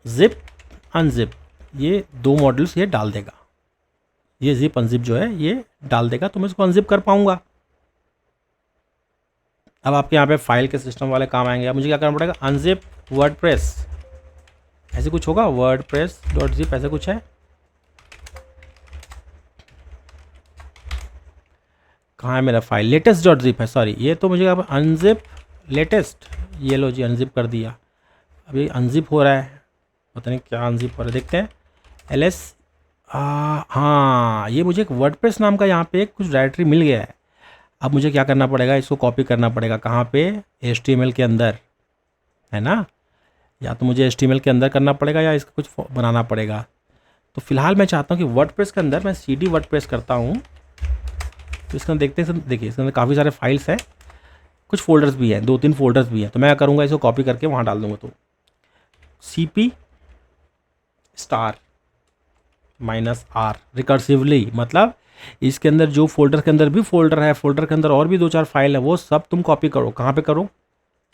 जिप अनजिप, ये दो मॉड्यूल्स ये डाल देगा, ये जिप अनजिप जो है ये डाल देगा, तो मैं इसको अनजिप कर पाऊँगा। अब आपके यहाँ पे फाइल के सिस्टम वाले काम आएंगे। अब मुझे क्या करना पड़ेगा, अनजिप वर्डप्रेस, ऐसे कुछ होगा, wordpress.zip ऐसे कुछ है, कहाँ है मेरा फाइल, latest.zip है, सॉरी, ये तो मुझे अनजिप लेटेस्ट, ये लो जी अनजिप कर दिया। अभी अनजिप हो रहा है, पता नहीं क्या अनजिप हो रहा है, देखते हैं ls। हाँ, ये मुझे एक वर्डप्रेस नाम का यहाँ पे कुछ डायरेक्टरी मिल गया है। अब मुझे क्या करना पड़ेगा, इसको कॉपी करना पड़ेगा, कहाँ पे, HTML के अंदर, है ना। या तो मुझे HTML के अंदर करना पड़ेगा या इसका कुछ बनाना पड़ेगा। तो फिलहाल मैं चाहता हूँ कि वर्डप्रेस के अंदर मैं cd वर्डप्रेस करता हूँ। तो इसके अंदर देखते हैं, देखिए इसके अंदर काफ़ी सारे फाइल्स हैं, कुछ फोल्डर्स भी हैं, 2-3 फोल्डर्स भी हैं। तो मैं करूँगा, इसको कॉपी करके वहाँ डाल दूँगा। तो cp -r रिकर्सिवली, मतलब इसके अंदर जो फोल्डर के अंदर भी फोल्डर है, फोल्डर के अंदर और भी 2-4 फाइल है, वो सब तुम कॉपी करो। कहाँ पे करो,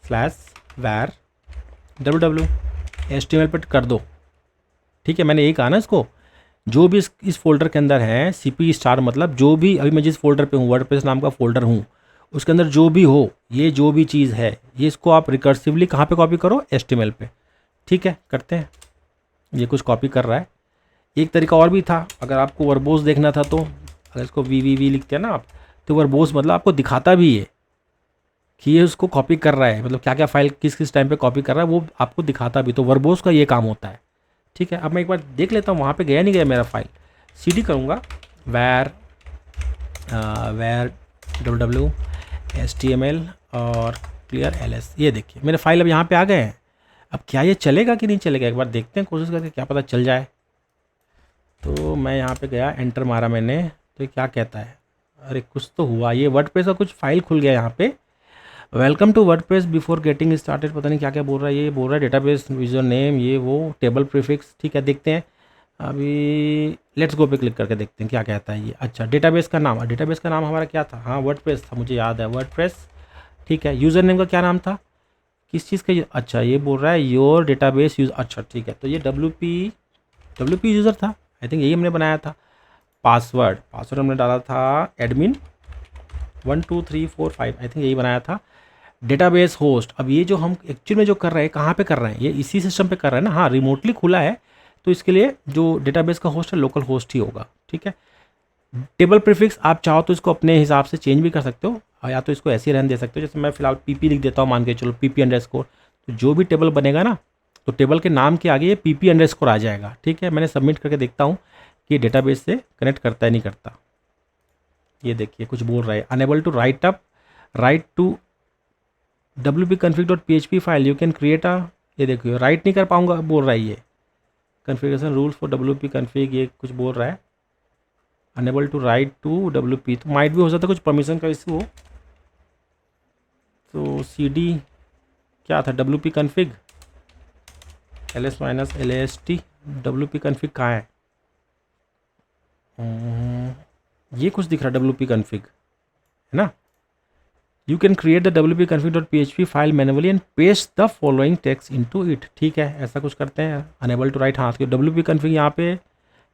/var www HTML पे कर दो, ठीक है। मैंने यही कहा ना, इसको जो भी इस फोल्डर के अंदर है cp*, मतलब जो भी अभी मैं जिस फोल्डर पे हूँ, वर्डप्रेस नाम का फोल्डर हूँ, उसके अंदर जो भी हो, ये जो भी चीज़ है, ये इसको आप रिकर्सिवली कहाँ पे कॉपी करो, HTML पे, ठीक है। करते हैं, ये कुछ कॉपी कर रहा है। एक तरीका और भी था, अगर आपको वर्बोस देखना था, तो अगर इसको वी लिखते हैं ना आप, तो वर्बोस मतलब आपको दिखाता भी है कि ये उसको कॉपी कर रहा है, मतलब क्या क्या फाइल किस किस टाइम पे कॉपी कर रहा है, वो आपको दिखाता भी। तो वर्बोस का ये काम होता है, ठीक है। अब मैं एक बार देख लेता हूँ, वहाँ पे नहीं गया मेरा फाइल, cd करूँगा, where www.html और clear ls। ये देखिए मेरे फाइल अब यहाँ पे आ गए हैं। अब क्या ये चलेगा कि नहीं चलेगा, एक बार देखते हैं कोशिश करके, क्या पता चल जाए। तो मैं यहाँ पे गया, एंटर मारा मैंने, तो ये क्या कहता है, अरे कुछ तो हुआ, ये वर्डप्रेस का कुछ फाइल खुल गया यहाँ पे। Welcome to WordPress before getting started, पता नहीं क्या क्या बोल रहा है, ये बोल रहा है डेटाबेस यूजर नेम, ये वो टेबल प्रीफिक्स। ठीक है, देखते हैं अभी, लेट्स गो पे क्लिक करके देखते हैं क्या कहता है ये। अच्छा, डेटाबेस का नाम, डेटाबेस का नाम हमारा क्या था, हाँ वर्डप्रेस था, मुझे याद है वर्डप्रेस। ठीक है, यूज़र नेम का क्या नाम था, किस चीज़ का, अच्छा ये बोल रहा है योर डेटाबेस यूज, अच्छा ठीक है, तो ये डब्ल्यू पी यूज़र था, आई थिंक यही हमने बनाया था। पासवर्ड हमने डाला था एडमिन 12345, आई थिंक यही बनाया था। डेटाबेस होस्ट, अब ये जो हम एक्चुअल में जो कर रहे हैं, कहाँ पे कर रहे हैं, ये इसी सिस्टम पे कर रहे हैं ना, हाँ रिमोटली खुला है, तो इसके लिए जो डेटाबेस का होस्ट है लोकल होस्ट ही होगा। ठीक है, टेबल प्रीफिक्स आप चाहो तो इसको अपने हिसाब से चेंज भी कर सकते हो, या तो इसको ऐसे ही रहने दे सकते हो, जैसे मैं फिलहाल पीपी लिख देता हूँ, मान के चलो पीपी अंडरस्कोर, तो जो भी टेबल बनेगा ना, तो टेबल के नाम के आगे ये पीपी अंडरस्कोर आ जाएगा। ठीक है, मैंने सबमिट करके देखता हूँ कि डेटाबेस से कनेक्ट करता है नहीं करता। ये देखिए कुछ बोल रहा है, unable to write to wp-config.php file, you can create a, ये देखिए राइट नहीं कर पाऊंगा बोल रहा है ये, configuration rules for wp config, ये कुछ बोल रहा है, unable to write to wp, तो माइट भी हो सकता है कुछ परमिशन का इशू हो। तो cd क्या था, wp config ls-last, wp config कहाँ है, ये कुछ दिख रहा है wp config है ना। You can create the wp-config.php file manually and paste the following text into it। ठीक है, ऐसा कुछ करते हैं, अनेबल टू राइट, हाँ तो wp config यहाँ पे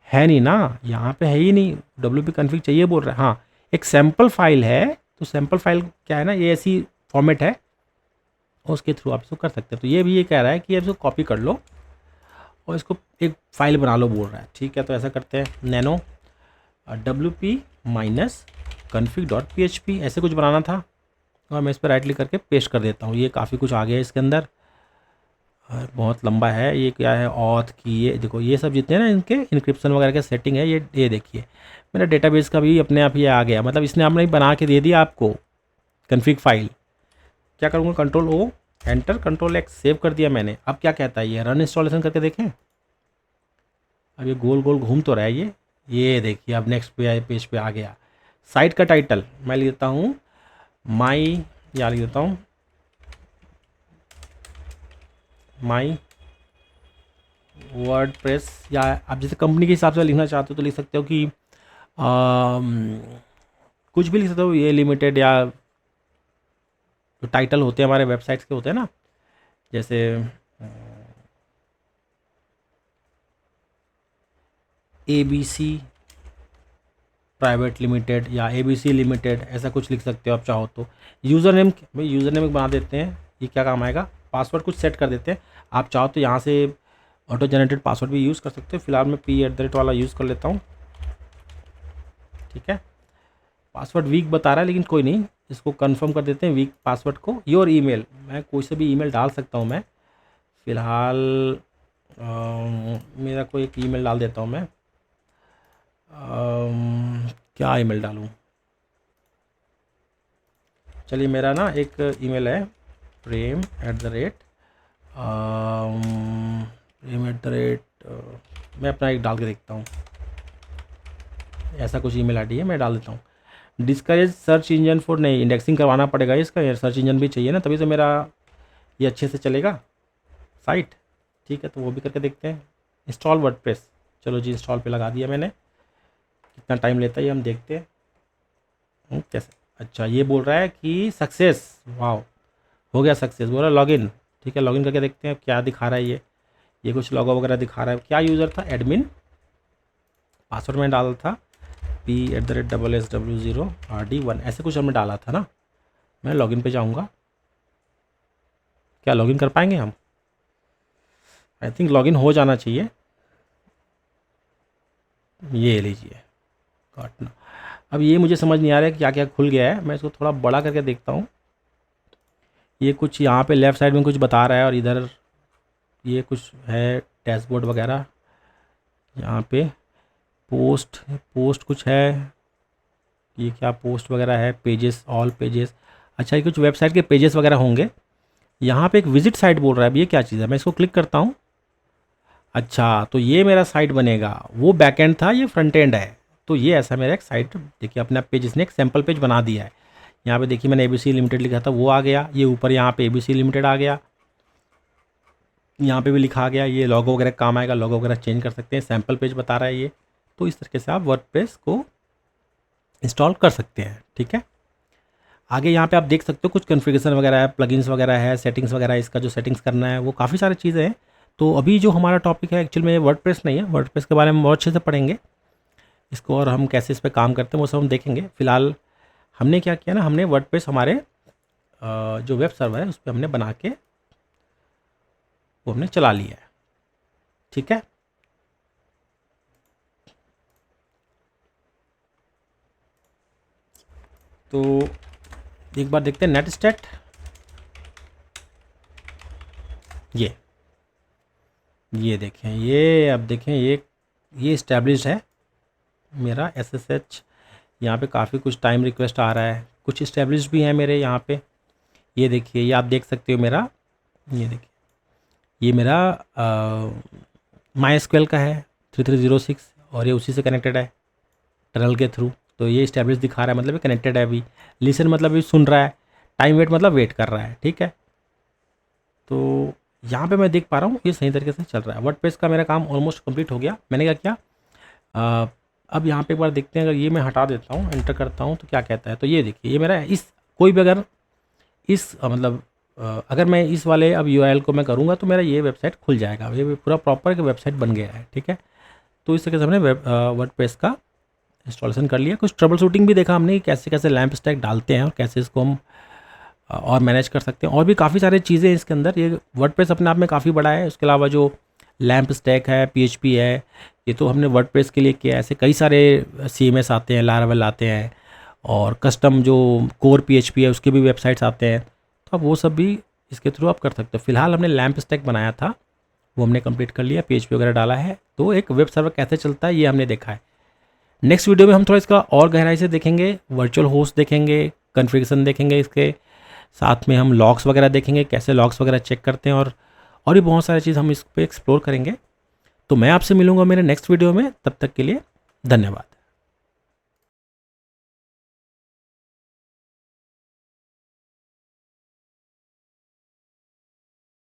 है नहीं ना, यहाँ पे है ही नहीं, wp config चाहिए बोल रहा है। हाँ एक सैम्पल फाइल है, तो सैम्पल फाइल क्या है ना, ये ऐसी फॉर्मेट है, और उसके थ्रू आप इसको कर सकते हैं। तो ये भी ये कह रहा है कि अब इसको कॉपी कर लो और इसको एक फाइल बना लो बोल रहा है। ठीक है, तो ऐसा करते हैं, नैनो wp-config.php ऐसे कुछ बनाना था, और मैं इस पर राइट क्लिक करके पेस्ट कर देता हूँ। ये काफ़ी कुछ आ गया है इसके अंदर, और बहुत लंबा है। ये क्या है, ऑथ की, ये देखो ये सब जितने ना इनके इनक्रिप्शन वगैरह के सेटिंग है, ये देखिए मेरा डेटाबेस का भी अपने आप ये आ गया, मतलब इसने आपने बना के दे दिया आपको कन्फिग फाइल। क्या करूँगा, control O enter, control X, save कर दिया मैंने। अब क्या कहता है ये, रन इंस्टॉलेशन करके देखें। अब ये गोल गोल घूम तो रहा है ये देखिए, अब नेक्स्ट पेज पे आ गया। साइट का टाइटल मैं लिख देता हूँ माई, या लिख देता हूँ माई वर्डप्रेस, या आप जैसे कंपनी के हिसाब से लिखना चाहते हो तो लिख सकते हो कि कुछ भी लिख सकते हो, ये लिमिटेड, या जो टाइटल होते हैं हमारे वेबसाइट्स के होते हैं ना, जैसे ABC प्राइवेट लिमिटेड या ABC लिमिटेड, ऐसा कुछ लिख सकते हो आप चाहो तो। यूज़र नेम, भाई यूज़र नेम बना देते हैं, ये क्या काम आएगा, पासवर्ड कुछ सेट कर देते हैं। आप चाहो तो यहाँ से ऑटो जनरेटेड पासवर्ड भी यूज़ कर सकते हो, फिलहाल मैं p@ वाला यूज़ कर लेता हूँ। ठीक है, पासवर्ड वीक बता रहा है, लेकिन कोई नहीं, इसको कंफर्म कर देते हैं वीक पासवर्ड को। योर ईमेल, मैं कोई से भी ईमेल डाल सकता हूँ, मैं फ़िलहाल मेरा कोई एक ईमेल डाल देता हूँ मैं। क्या ईमेल डालूँ, चलिए मेरा ना एक ईमेल है prem@, मैं अपना एक डाल के देखता हूँ, ऐसा कुछ ईमेल आईडी है, मैं डाल देता हूँ। डिस्करेज सर्च इंजन फॉर, नहीं इंडेक्सिंग करवाना पड़ेगा इसका, यार सर्च इंजन भी चाहिए ना, तभी तो मेरा ये अच्छे से चलेगा साइट। ठीक है, तो वो भी करके देखते हैं। इंस्टॉल वर्डप्रेस, चलो जी इंस्टॉल पे लगा दिया मैंने, कितना टाइम लेता है ये हम देखते हैं। कैसे, अच्छा ये बोल रहा है कि सक्सेस, वाह हो गया सक्सेस, बोल रहा है लॉगिन। ठीक है, लॉगिन करके देखते हैं क्या दिखा रहा है ये कुछ लॉगो वगैरह दिखा रहा है। क्या यूज़र था, एडमिन, पासवर्ड में डाला था p@SSW0RD1, ऐसे कुछ हमने डाला था ना। मैं लॉगिन पे जाऊंगा, क्या लॉगिन कर पाएंगे हम, आई थिंक लॉगिन हो जाना चाहिए। ये लीजिए काटना, अब ये मुझे समझ नहीं आ रहा है क्या क्या खुल गया है, मैं इसको थोड़ा बड़ा करके देखता हूँ। ये कुछ यहाँ पे लेफ़्ट साइड में कुछ बता रहा है, और इधर ये कुछ है डैशबोर्ड वगैरह, यहाँ पे पोस्ट कुछ है, ये क्या पोस्ट वगैरह है, पेजेस, ऑल पेजेस। अच्छा, ये कुछ वेबसाइट के पेजेस वगैरह होंगे। यहाँ पे एक विजिट साइट बोल रहा है, अब ये क्या चीज़ है? मैं इसको क्लिक करता हूँ। अच्छा, तो ये मेरा साइट बनेगा, वो बैकएंड था, ये फ्रंट एंड है। तो ये ऐसा मेरा एक साइट, देखिए अपने आप पेज इसने एक सैम्पल पेज बना दिया है। यहाँ पे देखिए मैंने ABC लिमिटेड लिखा था, वो आ गया। ये ऊपर यहाँ पे ABC लिमिटेड आ गया, यहाँ पे भी लिखा गया। ये लोगो वगैरह काम आएगा, लोगो वगैरह चेंज कर सकते हैं। सैम्पल पेज बता रहा है ये। तो इस तरीके से आप वर्डप्रेस को इंस्टॉल कर सकते हैं, ठीक है। आगे यहाँ पे आप देख सकते हो कुछ कॉन्फ़िगरेशन वगैरह है, प्लगइन्स वगैरह है, सेटिंग्स वगैरह है। इसका जो सेटिंग्स करना है वो काफ़ी सारी चीज़ें हैं। तो अभी जो हमारा टॉपिक है एक्चुअल में ये वर्डप्रेस नहीं है। वर्डप्रेस के बारे में बहुत अच्छे से पढ़ेंगे इसको, और हम कैसे इस पे काम करते हैं वो सब हम देखेंगे। फिलहाल हमने क्या किया ना, हमने वर्डप्रेस हमारे जो वेब सर्वर है उस पर हमने बना के वो हमने चला लिया है, ठीक है। तो एक बार देखते हैं नेट स्टैट। ये देखें, ये अब देखें, ये इस्टेब्लिश्ड है मेरा SSH। यहाँ पे काफ़ी कुछ टाइम रिक्वेस्ट आ रहा है, कुछ इस्टेब्लिश्ड भी है मेरे यहाँ पे। ये देखिए, ये आप देख सकते हो मेरा, ये देखिए, ये मेरा MySQL का है 3306, और ये उसी से कनेक्टेड है टनल के थ्रू। तो ये इस्टेब्लिश दिखा रहा है, मतलब ये कनेक्टेड है अभी। लिसन मतलब ये सुन रहा है, टाइम वेट मतलब वेट कर रहा है, ठीक है। तो यहाँ पे मैं देख पा रहा हूँ ये सही तरीके से चल रहा है। वर्डप्रेस का मेरा काम ऑलमोस्ट कंप्लीट हो गया। मैंने क्या किया, अब यहाँ पे एक बार देखते हैं, अगर ये मैं हटा देता हूँ, एंटर करता हूँ तो क्या कहता है। तो ये देखिए, ये मेरा इस कोई भी अगर इस मतलब अगर मैं इस वाले अब URL को मैं करूँगा तो मेरा ये वेबसाइट खुल जाएगा। ये पूरा प्रॉपर एक वेबसाइट बन गया है, ठीक है। तो इस तरीके से हमने वर्डप्रेस का इंस्टॉलेशन कर लिया। कुछ ट्रबल शूटिंग भी देखा हमने कि कैसे कैसे लैम्प स्टैक डालते हैं और कैसे इसको हम और मैनेज कर सकते हैं। और भी काफ़ी सारी चीज़ें इसके अंदर। ये वर्डप्रेस अपने आप में काफ़ी बड़ा है। उसके अलावा जो लैम्प स्टैक है, PHP है, ये तो हमने वर्डप्रेस के लिए किया है। ऐसे कई सारे CMS आते हैं, लारावेल आते हैं, और कस्टम जो कोर PHP है उसके भी वेबसाइट्स आते हैं। तो आप वो सब भी इसके थ्रू आप कर सकते हो। फिलहाल हमने लैम्प स्टैक बनाया था, वो हमने कंप्लीट कर लिया, PHP वगैरह डाला है। तो एक वेब सर्वर कैसे चलता है ये हमने देखा है। नेक्स्ट वीडियो में हम थोड़ा इसका और गहराई से देखेंगे, वर्चुअल होस्ट देखेंगे, कॉन्फ़िगरेशन देखेंगे, इसके साथ में हम लॉग्स वगैरह देखेंगे, कैसे लॉग्स वगैरह चेक करते हैं, और भी बहुत सारी चीज़ हम इस पर एक्सप्लोर करेंगे। तो मैं आपसे मिलूंगा मेरे नेक्स्ट वीडियो में, तब तक के लिए धन्यवाद।